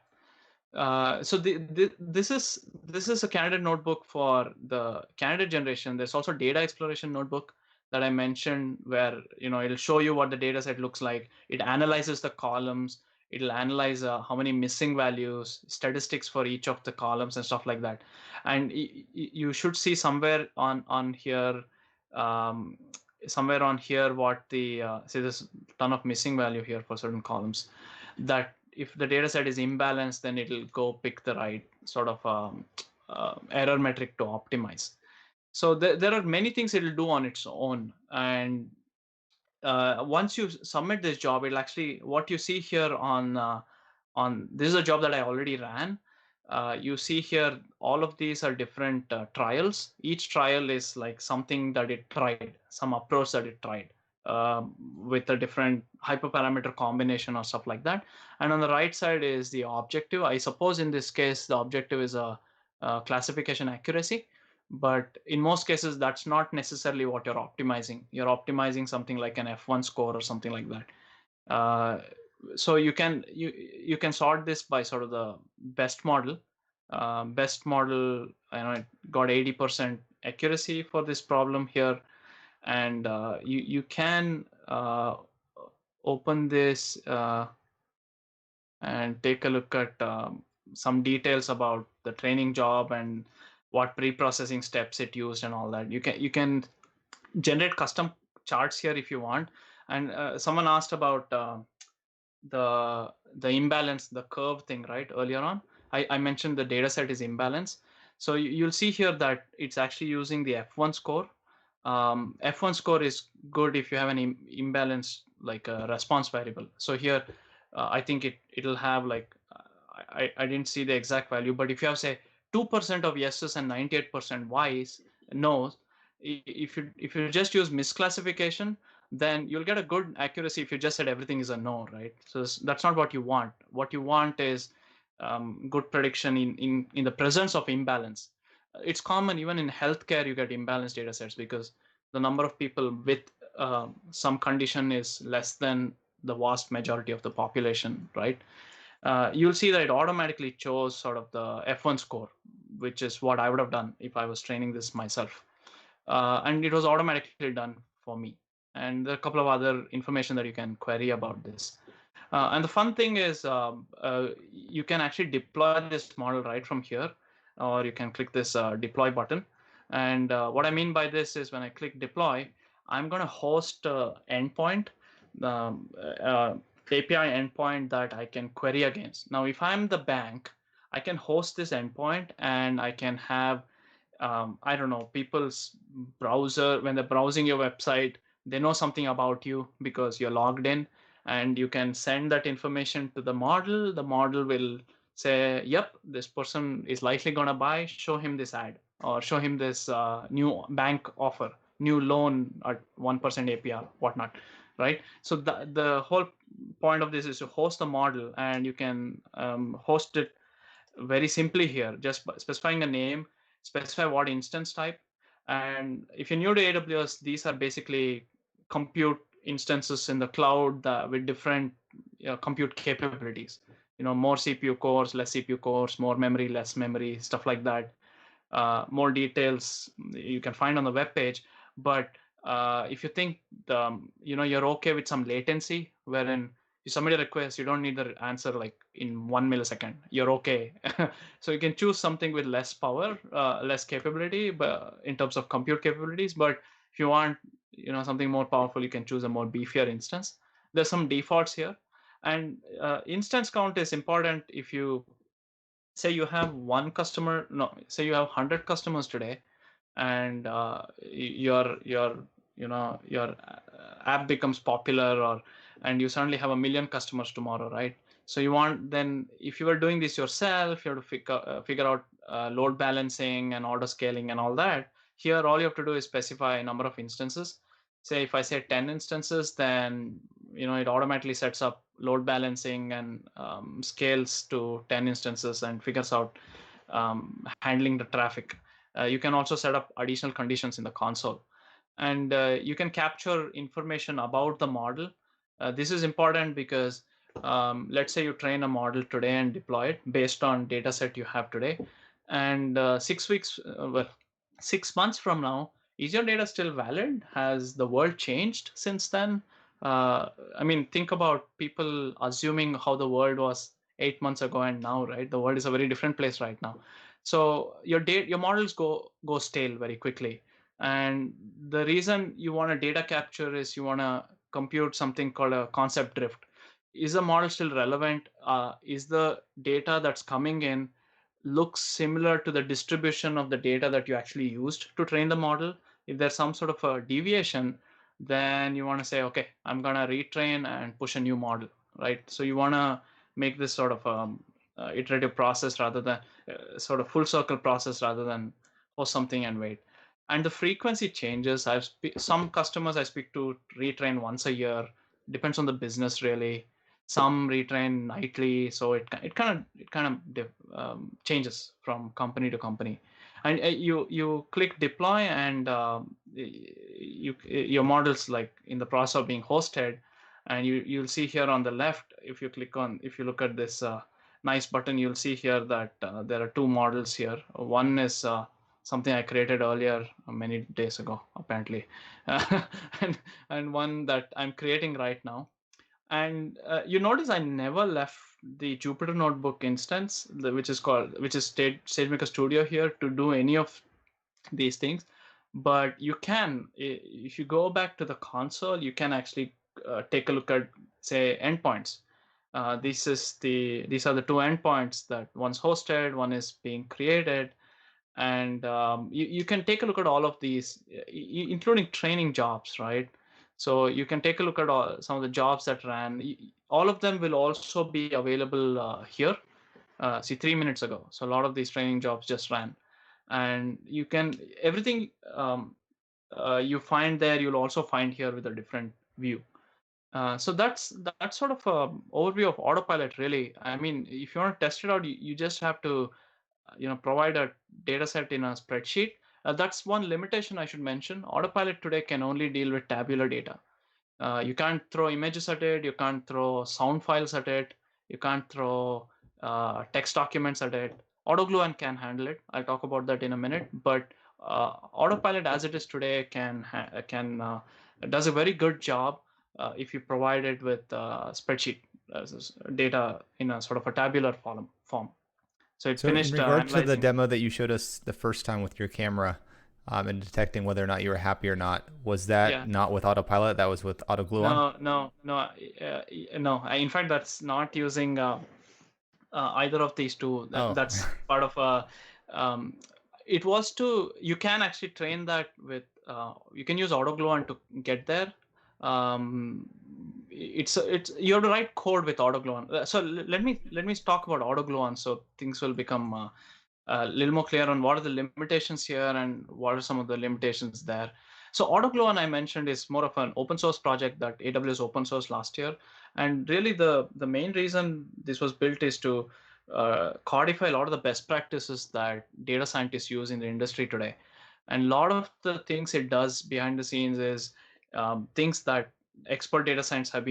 So this is a candidate notebook for the candidate generation. There's also data exploration notebook that I mentioned, where it'll show you what the data set looks like. It analyzes the columns. It'll analyze how many missing values, statistics for each of the columns, and stuff like that. And you should see somewhere on here, um, what the see, there's a ton of missing value here for certain columns. That if the data set is imbalanced, then it'll go pick the right sort of error metric to optimize. So there are many things it'll do on its own. And once you submit this job, it'll actually, what you see here on this is a job that I already ran. You see here, all of these are different trials. Each trial is like something that it tried, some approach that it tried, with a different hyperparameter combination or stuff like that. And on the right side is the objective. I suppose in this case, the objective is a classification accuracy. But in most cases, that's not necessarily what you're optimizing. You're optimizing something like an F1 score or something like that. So you can sort this by sort of the best model. Best model, it got 80% accuracy for this problem here. And you can open this and take a look at some details about the training job and what pre-processing steps it used and all that. You can generate custom charts here if you want. And someone asked about the imbalance, the curve thing, right? Earlier on, I mentioned the data set is imbalance. So you'll see here that it's actually using the F1 score. F1 score is good if you have an imbalance, like a response variable. So here, I think it'll have like, I didn't see the exact value, but if you have say 2% of yeses and 98% Ys, no's, if you just use misclassification, then you'll get a good accuracy if you just said everything is a no, right? So that's not what you want. What you want is good prediction in the presence of imbalance. It's common even in healthcare, you get imbalanced data sets because the number of people with some condition is less than the vast majority of the population, right? You'll see that it automatically chose sort of the F1 score, which is what I would have done if I was training this myself. And it was automatically done for me. And there are a couple of other information that you can query about this. And the fun thing is you can actually deploy this model right from here, or you can click this deploy button. And what I mean by this is when I click deploy, I'm going to host an endpoint, API endpoint that I can query against. Now, if I'm the bank, I can host this endpoint and I can have, I don't know, people's browser, when they're browsing your website, they know something about you because you're logged in, and you can send that information to the model. The model will say, yep, this person is likely going to buy, show him this ad, or show him this new bank offer, new loan at 1% APR, whatnot, right? So the whole point of this is to host the model, and you can host it very simply here, just by specifying a name, specify what instance type. And if you're new to AWS, these are basically compute instances in the cloud with different compute capabilities. More CPU cores, less CPU cores, more memory, less memory, stuff like that. More details you can find on the web page. But if you think you're okay with some latency, wherein you submit a request, you don't need the answer like in 1 millisecond, you're okay. So you can choose something with less power, less capability, but in terms of compute capabilities. But if you want something more powerful, you can choose a more beefier instance. There's some defaults here. And instance count is important. If you say you have one customer, no, say you have 100 customers today, and your app becomes popular, and you suddenly have 1 million customers tomorrow, right? So you want, then if you are doing this yourself, you have to figure out load balancing and auto scaling and all that. Here all you have to do is specify a number of instances. Say if I say 10 instances, then it automatically sets up load balancing and scales to 10 instances and figures out handling the traffic. You can also set up additional conditions in the console, and you can capture information about the model. This is important because let's say you train a model today and deploy it based on data set you have today, and 6 months from now, is your data still valid? Has the world changed since then? I mean, think about people assuming how the world was 8 months ago and now, right? The world is a very different place right now. So your models go stale very quickly. And the reason you want a data capture is you want to compute something called a concept drift. Is the model still relevant? Is the data that's coming in looks similar to the distribution of the data that you actually used to train the model? If there's some sort of a deviation, then you want to say, okay, I'm going to retrain and push a new model, right? So you want to make this sort of iterative process rather than sort of full circle process rather than post something and wait. And the frequency changes. Some customers I speak to retrain once a year. Depends on the business, really. Some retrain nightly, so it kind of changes from company to company. And you click deploy, and your models like in the process of being hosted, and you'll see here on the left, if you look at this nice button, you'll see here that there are two models here. One is something I created earlier many days ago, apparently, and one that I'm creating right now. And you notice I never left the Jupyter Notebook instance, which is SageMaker Studio here, to do any of these things. But you can, if you go back to the console, you can actually take a look at, say, endpoints. These are the two endpoints that one's hosted, one is being created. And you can take a look at all of these, including training jobs, right? So you can take a look at some of the jobs that ran. All of them will also be available here. See, 3 minutes ago. So a lot of these training jobs just ran, and you can everything you find there, you'll also find here with a different view. So that's sort of an overview of Autopilot, really. I mean, if you want to test it out, you just have to provide a data set in a spreadsheet. That's one limitation I should mention. Autopilot today can only deal with tabular data. You can't throw images at it, you can't throw sound files at it, you can't throw text documents at it. Autogluon can handle it. I'll talk about that in a minute. But Autopilot, as it is today, does a very good job if you provide it with spreadsheet data in a sort of a tabular form. So it So in finished regard to the analyzing. demo that you showed us the first time with your camera, and detecting whether or not you were happy or not, was that not with Autopilot? That was with Autogluon? No. No. In fact, that's not using either of these two. Oh. That's part of a. You can actually train that with you can use Autogluon to get there. It's you have to write code with Autogluon. So let me talk about Autogluon so things will become a little more clear on what are the limitations here and what are some of the limitations there. So Autogluon I mentioned is more of an open source project that AWS open source last year, and really the main reason this was built is to codify a lot of the best practices that data scientists use in the industry today. And a lot of the things it does behind the scenes is things that expert data scientists have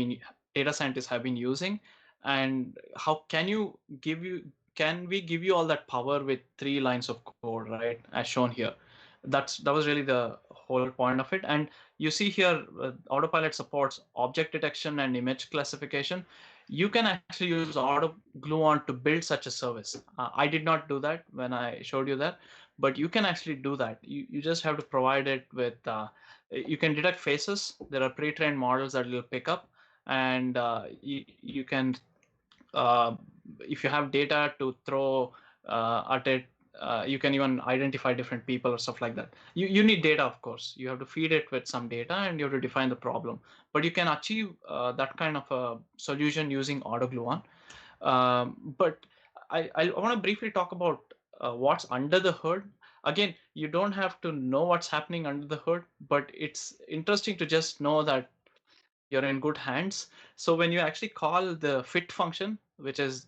been using. And how can we give you all that power with 3 lines of code, right? As shown here. That was really the whole point of it. And you see here, Autopilot supports object detection and image classification. You can actually use Autogluon to build such a service. I did not do that when I showed you that, but you can actually do that. You just have to provide it with, you can detect faces. There are pre-trained models that will pick up, and you can uh, if you have data to throw at it, you can even identify different people or stuff like that. You need data, of course. You have to feed it with some data and you have to define the problem. But you can achieve that kind of a solution using Autogluon. But I want to briefly talk about what's under the hood. Again, you don't have to know what's happening under the hood, but it's interesting to just know that you're in good hands. So when you actually call the fit function, which is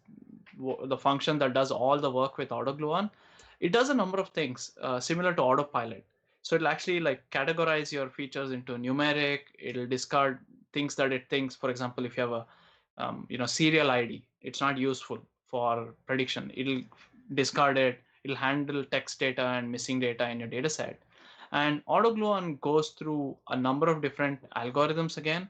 the function that does all the work with Autogluon, it does a number of things similar to Autopilot. So it'll actually like categorize your features into numeric. It'll discard things that it thinks. For example, if you have a serial ID, it's not useful for prediction. It'll discard it. It'll handle text data and missing data in your data set. And Autogluon goes through a number of different algorithms again.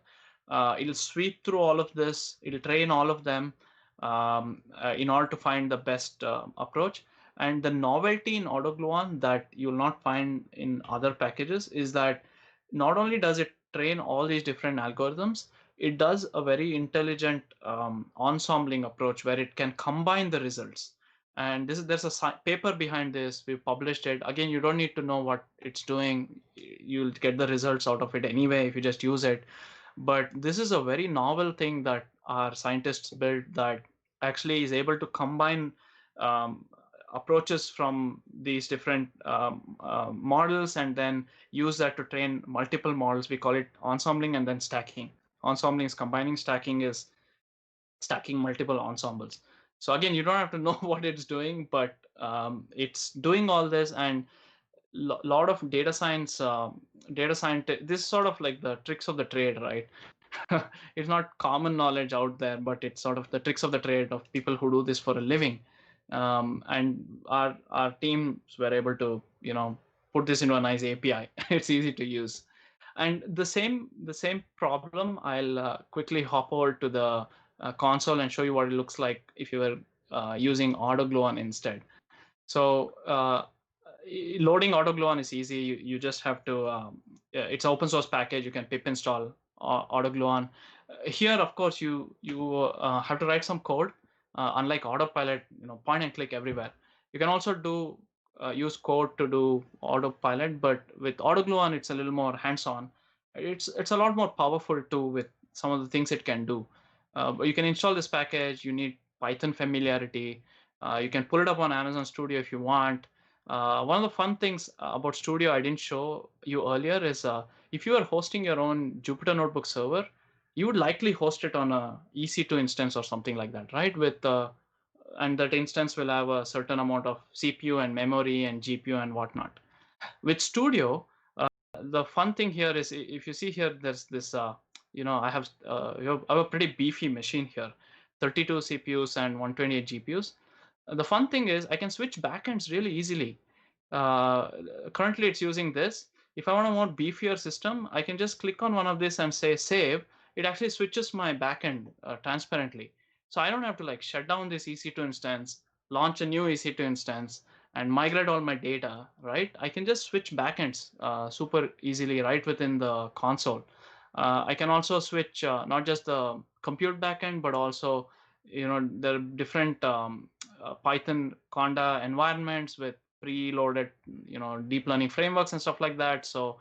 It'll sweep through all of this. It'll train all of them in order to find the best approach. And the novelty in Autogluon that you'll not find in other packages is that not only does it train all these different algorithms, it does a very intelligent ensembling approach where it can combine the results. And there's a paper behind this. We published it. Again, you don't need to know what it's doing. You'll get the results out of it anyway if you just use it. But this is a very novel thing that our scientists built that actually is able to combine um, approaches from these different models and then use that to train multiple models. We call it ensembling and then stacking. Ensembling is combining, stacking is stacking multiple ensembles. So again, you don't have to know what it's doing, but it's doing all this. And lot of data scientist, this is sort of like the tricks of the trade, right? It's not common knowledge out there, but it's sort of the tricks of the trade of people who do this for a living. And our teams were able to put this into a nice API. It's easy to use. And the same problem, I'll quickly hop over to the console and show you what it looks like if you were using Autogluon instead. So loading Autogluon is easy. You just have to, it's an open source package. You can pip install Autogluon. Here, of course, you have to write some code. Unlike Autopilot, point and click everywhere. You can also use code to do Autopilot, but with Autogluon, it's a little more hands-on. It's a lot more powerful too with some of the things it can do. But you can install this package. You need Python familiarity. You can pull it up on Amazon Studio if you want. One of the fun things about Studio I didn't show you earlier is if you are hosting your own Jupyter Notebook server, you would likely host it on a EC2 instance or something like that, right? And that instance will have a certain amount of CPU and memory and GPU and whatnot. With Studio, the fun thing here is if you see here, there's this, I have a pretty beefy machine here, 32 CPUs and 128 GPUs. The fun thing is I can switch backends really easily. Currently, it's using this. If I want a more beefier system, I can just click on one of this and say save. It actually switches my backend transparently. So I don't have to like shut down this EC2 instance, launch a new EC2 instance, and migrate all my data, right? I can just switch backends super easily right within the console. I can also switch not just the compute backend, but also, there are different Python Conda environments with preloaded, deep learning frameworks and stuff like that. So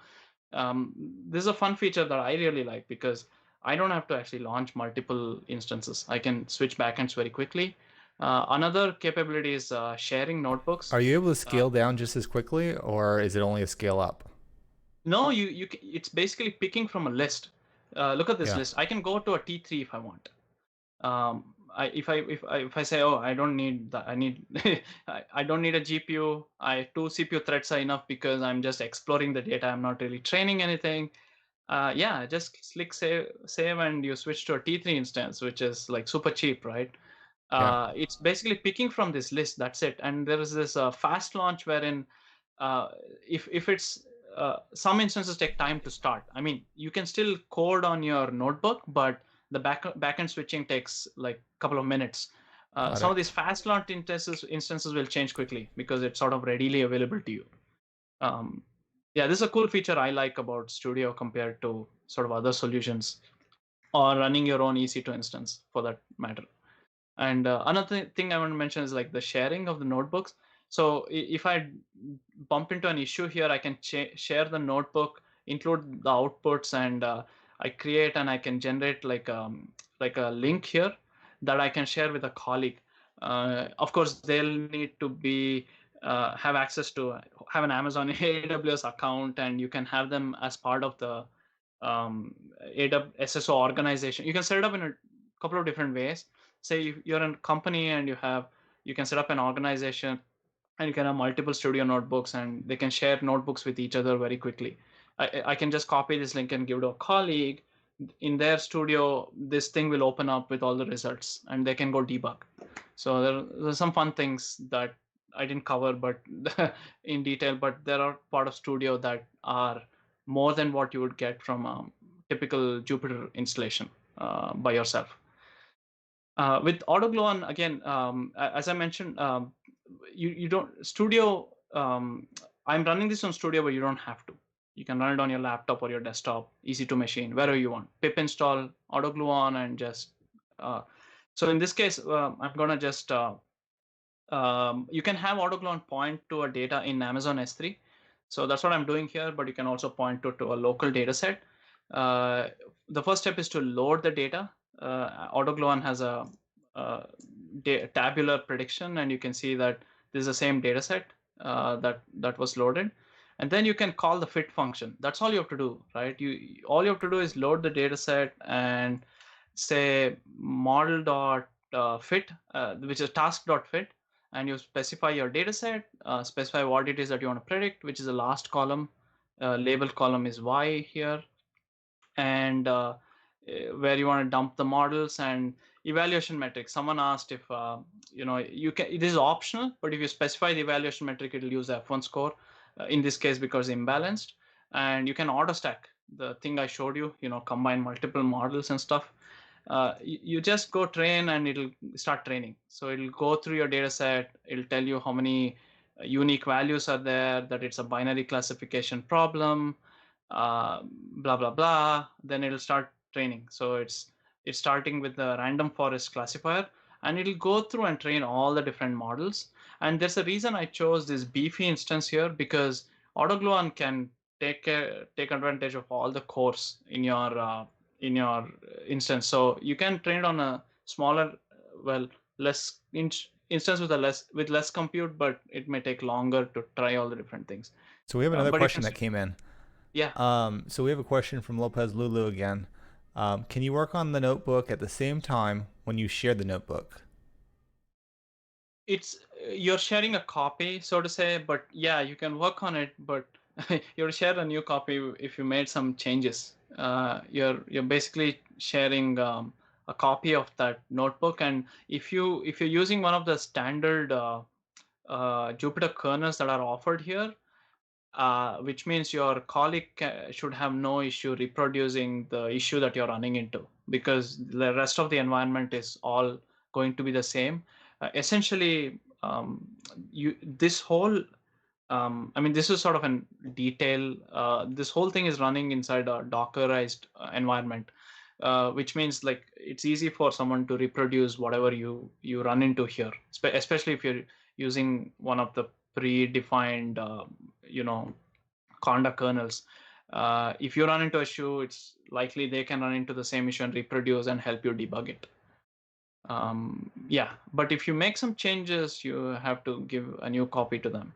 This is a fun feature that I really like because I don't have to actually launch multiple instances. I can switch backends very quickly. Another capability is sharing notebooks. Are you able to Uh, scale down just as quickly, or is it only a scale up? no, it's basically picking from a list. Look at this Yeah. list. I can go to a T3 if I want. If I say, oh, I don't need that, I need I don't need a GPU. Two CPU threads are enough because I'm just exploring the data. I'm not really training anything. Yeah, just click save, and you switch to a T3 instance, which is like super cheap, right? Yeah. It's basically picking from this list. That's it. And there is this fast launch wherein uh, if it's some instances take time to start. I mean, you can still code on your notebook, but the backend switching takes like a couple of minutes. Got Some it. of these fast launch instances will change quickly because it's sort of readily available to you. Um, yeah, this is a cool feature I like about Studio compared to sort of other solutions or running your own EC2 instance for that matter. And another thing I want to mention is like the sharing of the notebooks. So if I bump into an issue here, I can share the notebook, include the outputs, and I create and I can generate like a link here that I can share with a colleague. Of course, they'll need to be have access to have an Amazon AWS account, and you can have them as part of the AWS SSO organization. You can set it up in a couple of different ways. Say you're in a company and you can set up an organization and you can have multiple studio notebooks and they can share notebooks with each other very quickly. I can just copy this link and give it to a colleague. In their studio, this thing will open up with all the results and they can go debug. So there's some fun things that I didn't cover but in detail, but there are part of studio that are more than what you would get from a typical Jupyter installation by yourself. With Autogluon, again, as I mentioned, you don't Studio. I'm running this on Studio, but you don't have to. You can run it on your laptop or your desktop, easy to machine, wherever you want. Pip install Autogluon and just. So in this case, I'm gonna just. You can have Autogluon point to a data in Amazon S3. So that's what I'm doing here, but you can also point to a local data set. Uh, the first step is to load the data. Autogluon has a, tabular prediction, and you can see that this is the same data set that was loaded. And then you can call the fit function. That's all you have to do, right? All you have to do is load the data set and say model dot fit, which is task dot fit, and you specify your data set, specify what it is that you want to predict, which is the last column. Label column is Y here, and where you want to dump the models and evaluation metric. Someone asked if you can. It is optional, but if you specify the evaluation metric, it will use the F1 score. In this case, because imbalanced, and you can auto stack the thing I showed you. Combine multiple models and stuff. You just go train and it'll start training. So it'll go through your data set. It'll tell you how many unique values are there, that it's a binary classification problem, blah, blah, blah. Then it'll start training. So it's starting with the random forest classifier, and it'll go through and train all the different models. And there's a reason I chose this beefy instance here, because Autogluon can take advantage of all the cores in your instance. So you can train it on a smaller, well, less instance with less compute, but it may take longer to try all the different things. So we have another But you question can, that came in. yeah. So we have a question from Lopez Lulu again. Can you work on the notebook at the same time when you share the notebook? It's you're sharing a copy, so to say, but yeah, you can work on it, but you'll share a new copy if you made some changes. You're basically sharing a copy of that notebook, and if you're using one of the standard Jupyter kernels that are offered here, which means your colleague should have no issue reproducing the issue that you're running into, because the rest of the environment is all going to be the same. Essentially, this whole, I mean, this is sort of a detail. This whole thing is running inside a Dockerized environment, which means like it's easy for someone to reproduce whatever you run into here, especially if you're using one of the predefined, you know, conda kernels. If you run into a issue, it's likely they can run into the same issue and reproduce and help you debug it. Yeah, but if you make some changes, you have to give a new copy to them.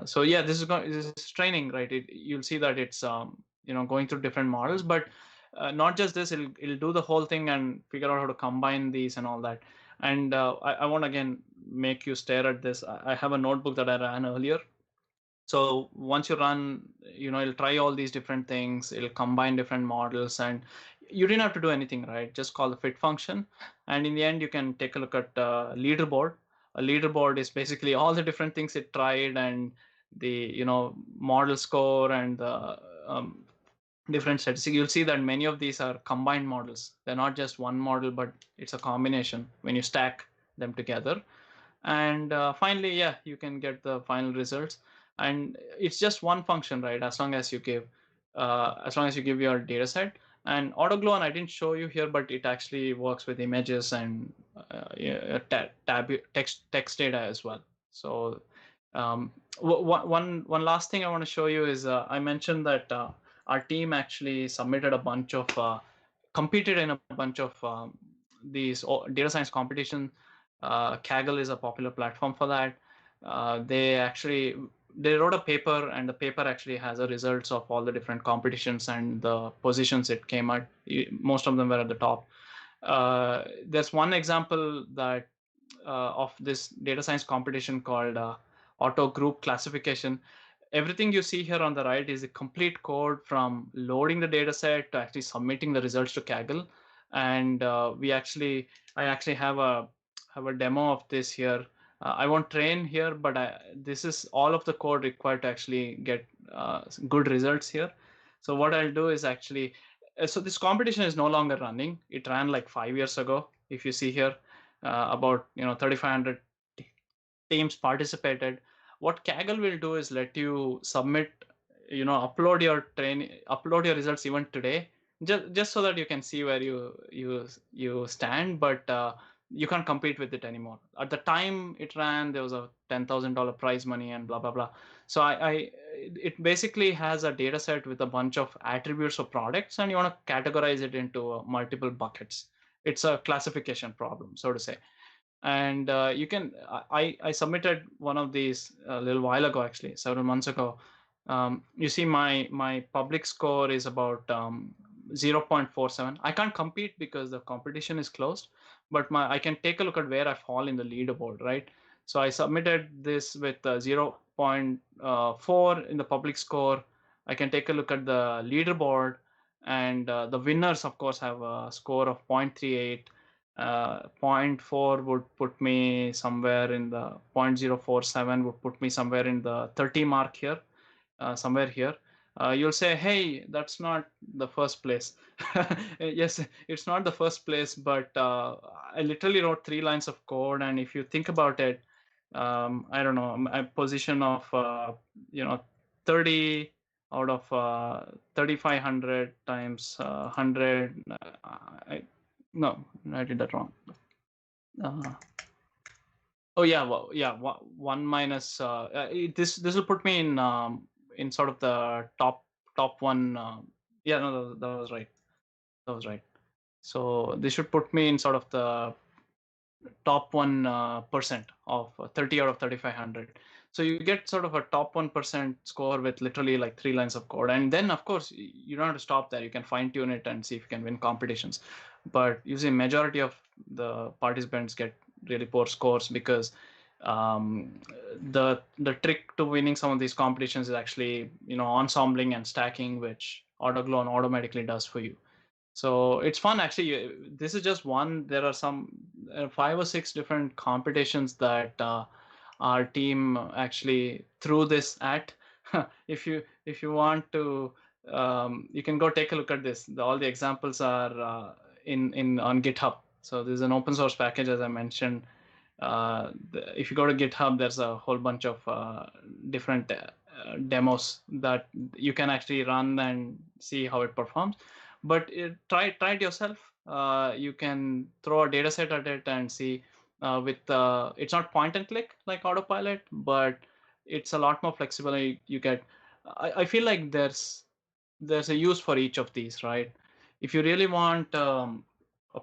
So yeah, this is training, right? You'll see that it's going through different models, but not just this. It'll do the whole thing and figure out how to combine these and all that. And I want again make you stare at this. I have a notebook that I ran earlier. So once you run, it'll try all these different things. It'll combine different models, and you didn't have to do anything, right? Just call the fit function, and in the end, you can take a look at leaderboard. A leaderboard is basically all the different things it tried and the model score and the different statistics. You'll see that many of these are combined models. They're not just one model, but it's a combination when you stack them together. And finally, yeah, you can get the final results. And it's just one function, right? As long as you give your data set. And Autogluon, I didn't show you here, but it actually works with images and yeah, text data as well. So one last thing I want to show you is I mentioned that our team actually submitted a bunch of competed in a bunch of these data science competition. Kaggle is a popular platform for that. They wrote a paper, and the paper actually has the results of all the different competitions and the positions it came at. Most of them were at the top. There's one example that of this data science competition called auto group classification. Everything you see here on the right is a complete code from loading the data set to actually submitting the results to Kaggle. And I actually have a demo of this here. I won't train here, but this is all of the code required to actually get good results here. So what I'll do is actually, so this competition is no longer running. It ran like 5 years ago. If you see here, about 3,500 teams participated. What Kaggle will do is let you submit, upload your results even today, just so that you can see where you stand. But you can't compete with it anymore. At the time it ran, there was a $10,000 prize money and blah blah blah. So it basically has a data set with a bunch of attributes of products, and you want to categorize it into multiple buckets. It's a classification problem, so to say. And you can I submitted one of these a little while ago, actually several months ago. You see my public score is about 0.47. I can't compete because the competition is closed, but I can take a look at where I fall in the leaderboard, right? So I submitted this with 0.4 in the public score. I can take a look at the leaderboard, and the winners of course have a score of 0.38. 0.4 would put me somewhere in the 0.047 would put me somewhere in the 30 mark here, somewhere here. You'll say, hey, that's not the first place. Yes, it's not the first place, but I literally wrote 3 lines of code. And if you think about it, I don't know, a position of 30 out of 3,500 times 100. No, I did that wrong. Oh yeah, well, yeah. One minus this will put me in sort of the top one. Yeah, no, that was right. That was right. So this should put me in sort of the top 1% of 30 out of 3,500. So you get sort of a top 1% score with literally like 3 lines of code. And then of course you don't have to stop there. You can fine tune it and see if you can win competitions. But usually majority of the participants get really poor scores because the trick to winning some of these competitions is actually ensembling and stacking, which Autogluon automatically does for you. So it's fun, actually. This is just one. There are some 5 or 6 different competitions that our team actually threw this at. If you want to, you can go take a look at this. All the examples are in on GitHub. So there's an open source package, as I mentioned. If you go to GitHub, there's a whole bunch of different demos that you can actually run and see how it performs. But try it yourself. You can throw a data set at it and see. It's not point and click like Autopilot, but it's a lot more flexible. You get. I feel like there's there's a use for each of these, right? If you really want a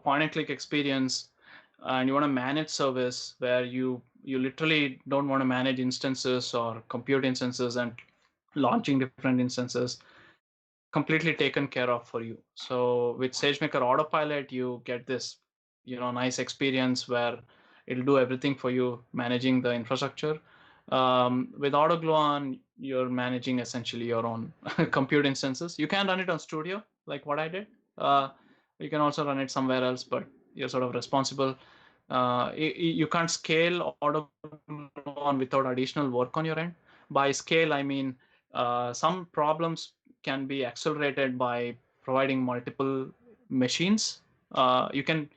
point and click experience and you want to manage service where you literally don't want to manage instances or compute instances and launching different instances, completely taken care of for you. So with Sagemaker Autopilot, you get this, nice experience where it'll do everything for you, managing the infrastructure. With Autogluon, you're managing essentially your own compute instances. You can run it on Studio, like what I did. Uh, you can also run it somewhere else, but you're sort of responsible. You can't scale Autogluon without additional work on your end. By scale, I mean some problems can be accelerated by providing multiple machines. You can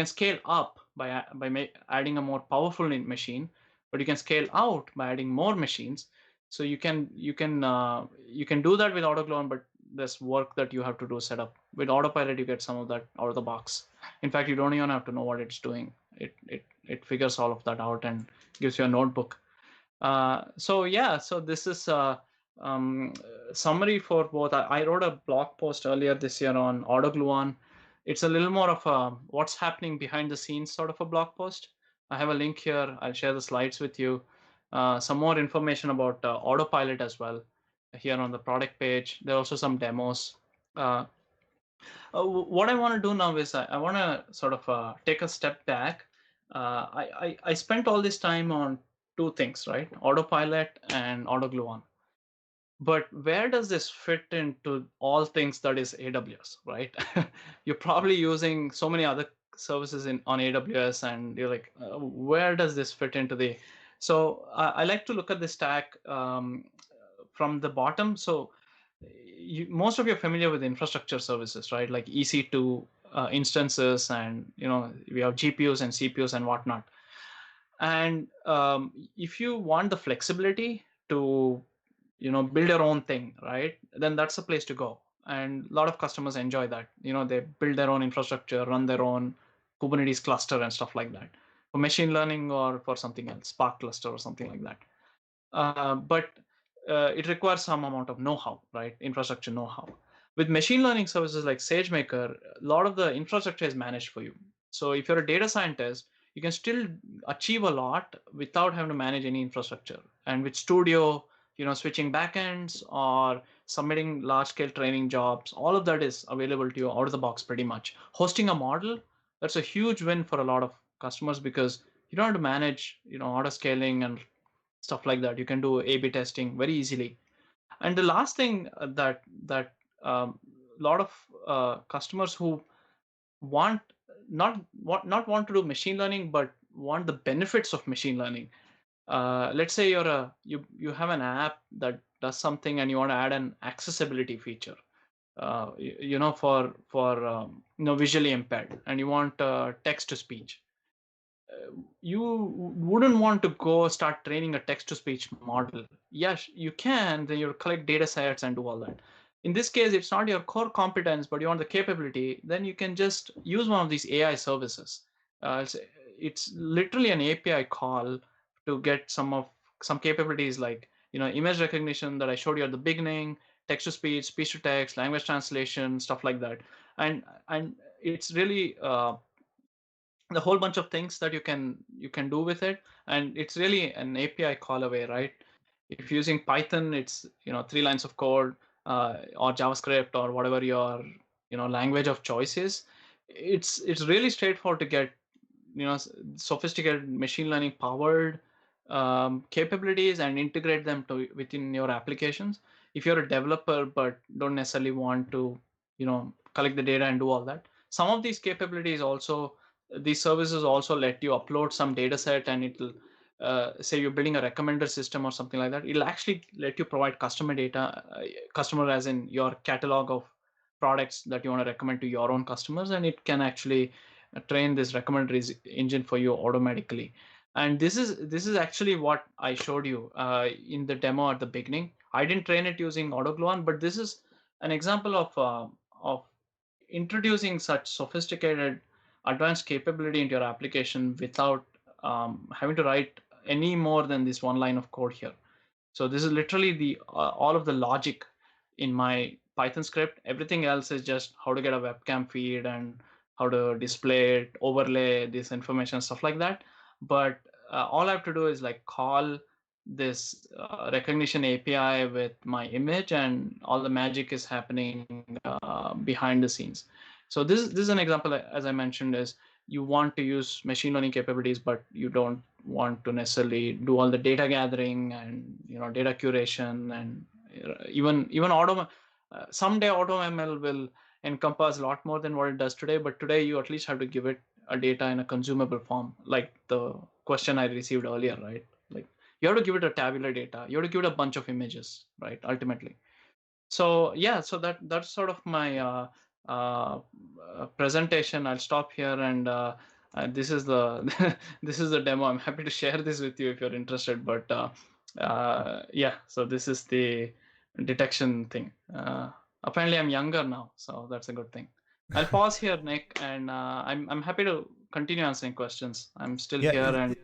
scale up by adding a more powerful machine, but you can scale out by adding more machines. So you can do that with Autogluon, but there's work that you have to do setup. With Autopilot, you get some of that out of the box. In fact, you don't even have to know what it's doing. It figures all of that out and gives you a notebook. So this is um, summary for both. I wrote a blog post earlier this year on Autogluon. It's a little more of a what's happening behind the scenes sort of a blog post. I have a link here. I'll share the slides with you. Some more information about Autopilot as well here on the product page. There are also some demos. Uh, what I want to do now is I want to sort of take a step back. I spent all this time on two things, right? Autopilot and Autogluon. But where does this fit into all things that is AWS, right? You're probably using so many other services on AWS, and you're like, where does this fit into the? So I like to look at the stack from the bottom. So most of you are familiar with infrastructure services, right? Like EC2 instances, and we have GPUs and CPUs and whatnot. And if you want the flexibility to build your own thing, right, then that's the place to go. And a lot of customers enjoy that. They build their own infrastructure, run their own Kubernetes cluster and stuff like that, for machine learning or for something else, Spark cluster or something like that. But it requires some amount of know-how, right? Infrastructure know-how. With machine learning services like SageMaker, a lot of the infrastructure is managed for you. So if you're a data scientist, you can still achieve a lot without having to manage any infrastructure. And with Studio, switching backends or submitting large-scale training jobs, all of that is available to you out of the box pretty much. Hosting a model, that's a huge win for a lot of customers because you don't have to manage, auto scaling and stuff like that. You can do A/B testing very easily. And the last thing that a lot of customers who want not want to do machine learning but want the benefits of machine learning. Let's say you have an app that does something and you want to add an accessibility feature. For visually impaired, and you want text to speech. You wouldn't want to go start training a text to speech model. Yes, you can, then you collect data sets and do all that. In this case, it's not your core competence, but you want the capability, then you can just use one of these AI services. It's literally an API call to get some capabilities like image recognition that I showed you at the beginning, text to speech, speech to text, language translation, stuff like that. And it's really the whole bunch of things that you can do with it, and it's really an API call away, right? If you're using Python, it's 3 lines of code, or JavaScript or whatever your language of choice is. It's really straightforward to get sophisticated machine learning powered capabilities and integrate them within your applications. If you're a developer but don't necessarily want to collect the data and do all that, some of these capabilities also, these services also let you upload some data set, and it'll say you're building a recommender system or something like that. It'll actually let you provide customer data, customer as in your catalog of products that you want to recommend to your own customers, and it can actually train this recommender engine for you automatically. And this is actually what I showed you in the demo at the beginning. I didn't train it using Autogluon, but this is an example of introducing such sophisticated advanced capability into your application without having to write any more than this one line of code here. So this is literally the all of the logic in my Python script. Everything else is just how to get a webcam feed and how to display it, overlay this information, stuff like that. But all I have to do is like call this recognition API with my image, and all the magic is happening behind the scenes. So this is an example, as I mentioned, is you want to use machine learning capabilities, but you don't want to necessarily do all the data gathering and data curation, and even someday AutoML will encompass a lot more than what it does today. But today you at least have to give it a data in a consumable form, like the question I received earlier, right? Like you have to give it a tabular data, you have to give it a bunch of images, right? Ultimately. So yeah, so that's sort of my presentation. I'll stop here, and this is the this is the demo. I'm happy to share this with you if you're interested. But yeah, so this is the detection thing. Apparently, I'm younger now, so that's a good thing. I'll pause here, Nick, and I'm happy to continue answering questions. I'm still Yeah, here, and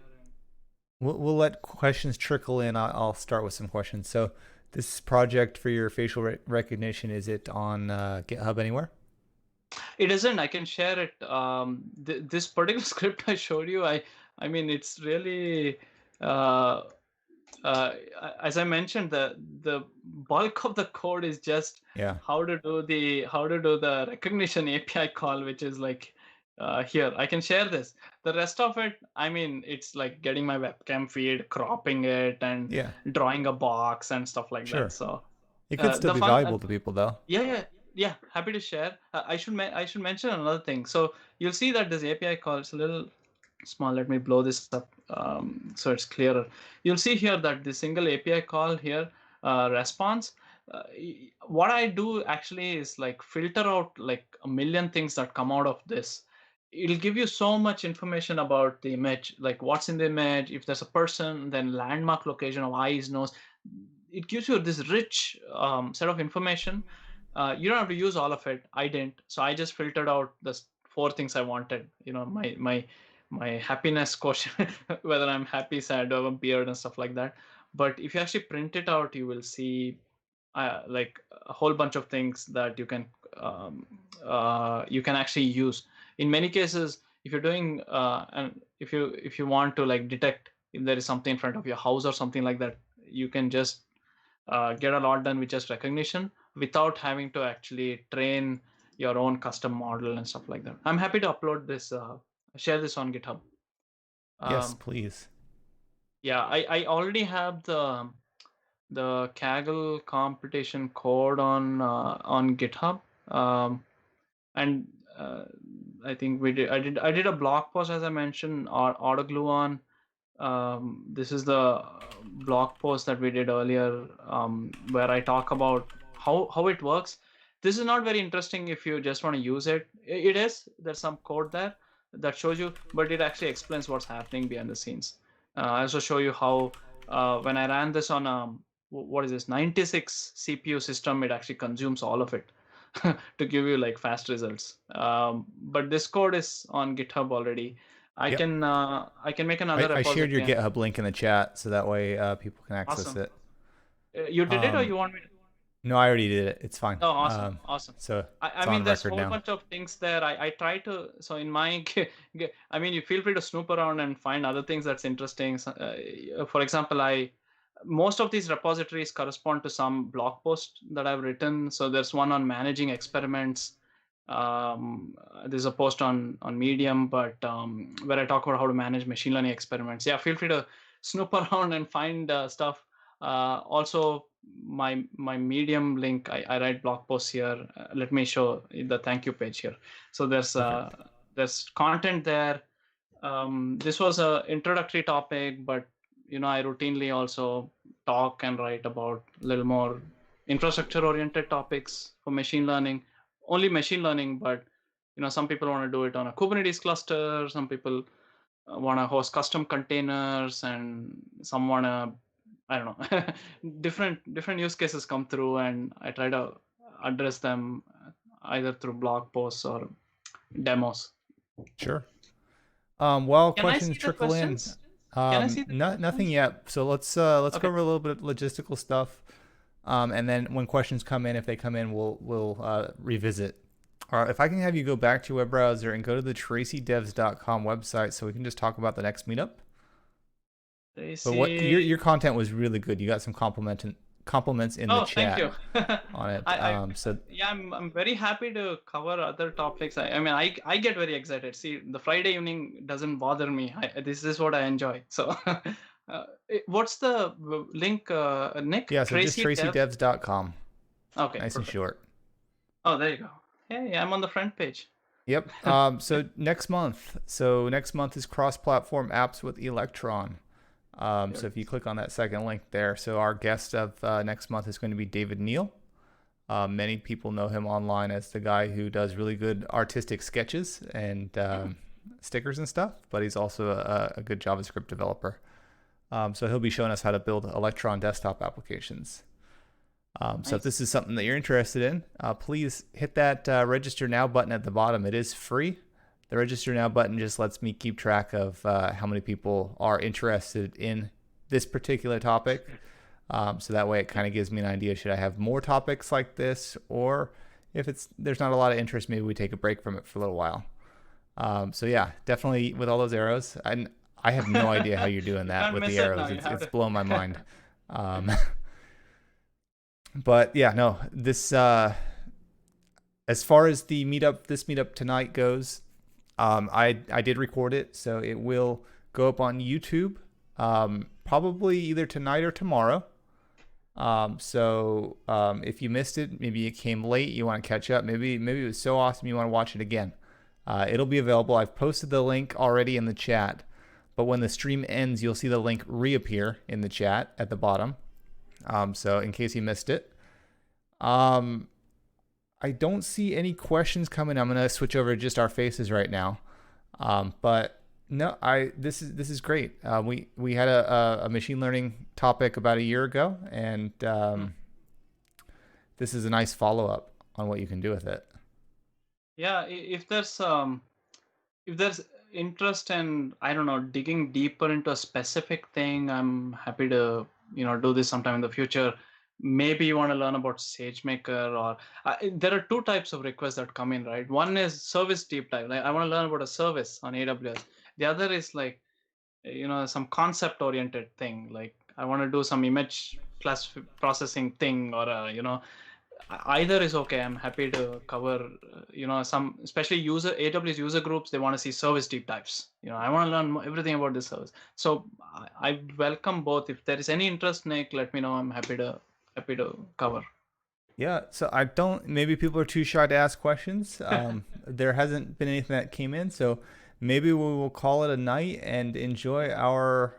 we'll let questions trickle in. I'll start with some questions. So, this project for your facial recognition, is it on GitHub anywhere? it isn't. I can share it. This particular script I showed you, I mean, it's really, uh, uh, as I mentioned, the bulk of the code is just Yeah. how to do the recognition API call, which is like here. I can share this. The rest of it, I mean, it's like getting my webcam feed, cropping it, and Yeah. drawing a box and stuff like that. Sure. So It could still the be fun. valuable to people, though. Yeah, yeah, yeah. Happy to share. I should mention another thing. So you'll see that this API call is a little small. Let me blow this up so it's clearer. You'll see here that the single API call here response. What I do actually is like filter out like a million things that come out of this. It'll give you so much information about the image, like what's in the image, if there's a person, then landmark location of eyes, nose. It gives you this rich set of information. You don't have to use all of it. I didn't, so I just filtered out the four things I wanted. My happiness quotient, whether I'm happy, sad, do I have a beard, and stuff like that. But if you actually print it out, you will see like a whole bunch of things that you can actually use. In many cases, if you're doing and if you want to like detect if there is something in front of your house or something like that, you can just get a lot done with just recognition without having to actually train your own custom model and stuff like that. I'm happy to upload this, share this on GitHub. Yes, Um, please. yeah, I already have the Kaggle competition code on GitHub, and I think I did a blog post, as I mentioned, or Autogluon. This is the blog post that we did earlier, where I talk about how it works. This is not very interesting if you just want to use it. It is. There's some code there that shows you, but it actually explains what's happening behind the scenes. I also show you how when I ran this on what is this 96 CPU system, it actually consumes all of it to give you like fast results. But this code is on GitHub already. Yep. I can make another I shared your repository. GitHub link in the chat so that way people can access Awesome. it. You did it, or Um, you want me to? no, I already did it. It's fine. Oh, awesome, awesome. So I it's mean, on there's a record whole now. bunch of things there. I try to, so in my, I mean, you feel free to snoop around and find other things that's interesting. For example, most of these repositories correspond to some blog post that I've written. So there's one on managing experiments. There's a post on Medium, but where I talk about how to manage machine learning experiments. Yeah, feel free to snoop around and find stuff. Also, my Medium link, I write blog posts here. Let me show the thank you page here. So Perfect. there's content there. This was a introductory topic, but I routinely also talk and write about a little more infrastructure oriented topics for machine learning. Only machine learning, but some people want to do it on a Kubernetes cluster. Some people want to host custom containers, and some want to, I don't know, different use cases come through, and I try to address them either through blog posts or demos. Sure. While Can I questions see the trickle in, questions? Can I see the nothing questions? yet. So let's go Okay. over a little bit of logistical stuff. And then when questions come in, if they come in, we'll revisit. If I can have you go back to your web browser and go to the tracydevs.com website so we can just talk about the next meetup. But what your Tracy. content was really good. You got some compliments in the Oh, thank chat you. on it. I So yeah, I'm very happy to cover other topics. I mean, I get very excited. See, the Friday evening doesn't bother me. This is what I enjoy. So, what's the link, Nick? yeah, so just Tracy Dev. tracydevs.com. Okay, Nice and perfect. short. Oh, there you go. Yeah, I'm on the front page. Yep. So next month. So next month is cross-platform apps with Electron. There So it if you is. click on that second link there, so our guest of next month is going to be David Neal. Many people know him online as the guy who does really good artistic sketches and Hmm, stickers and stuff, but he's also a good JavaScript developer. So he'll be showing us how to build Electron desktop applications. So if nice. this is something that you're interested in, please hit that register now button at the bottom. It is free. The register now button just lets me keep track of how many people are interested in this particular topic. So that way it kind of gives me an idea, should I have more topics like this, or if there's not a lot of interest, maybe we take a break from it for a little while. So yeah, definitely with all those arrows. I have no idea how you're doing You that can't with the miss it now. arrows. You have It's to. blown my mind. Um, but yeah, no, this as far as this meetup tonight goes, I did record it, so it will go up on YouTube, probably either tonight or tomorrow. If you missed it, maybe you came late, you want to catch up, maybe it was so awesome you want to watch it again. It'll be available. I've posted the link already in the chat, but when the stream ends, you'll see the link reappear in the chat at the bottom. So in case you missed it, um, I don't see any questions coming. I'm gonna switch over to just our faces right now. But no, this is great. We had a machine learning topic about a year ago, and Hmm. this is a nice follow up on what you can do with it. Yeah, if there's interest in, I don't know, digging deeper into a specific thing, I'm happy to, do this sometime in the future. Maybe you want to learn about SageMaker, or there are two types of requests that come in, right? One is service deep dive. Like, I want to learn about a service on AWS. The other is like, some concept oriented thing. Like, I want to do some image class processing thing, or either is okay. I'm happy to cover, some, especially user AWS user groups. They want to see service deep dives. I want to learn everything about this service. So I welcome both. If there is any interest, Nick, let me know. I'm happy to cover. Yeah, so I don't. Maybe people are too shy to ask questions. There hasn't been anything that came in, so maybe we will call it a night and enjoy our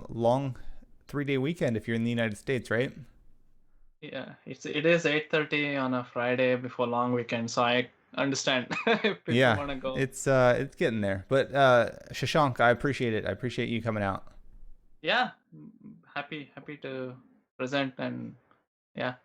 long 3-day weekend if you're in the United States, right? Yeah, it is 8:30 on a Friday before long weekend, so I understand if people Yeah, want to go. it's getting there. But Shashank, I appreciate it. I appreciate you coming out. Yeah, happy to present, and yeah.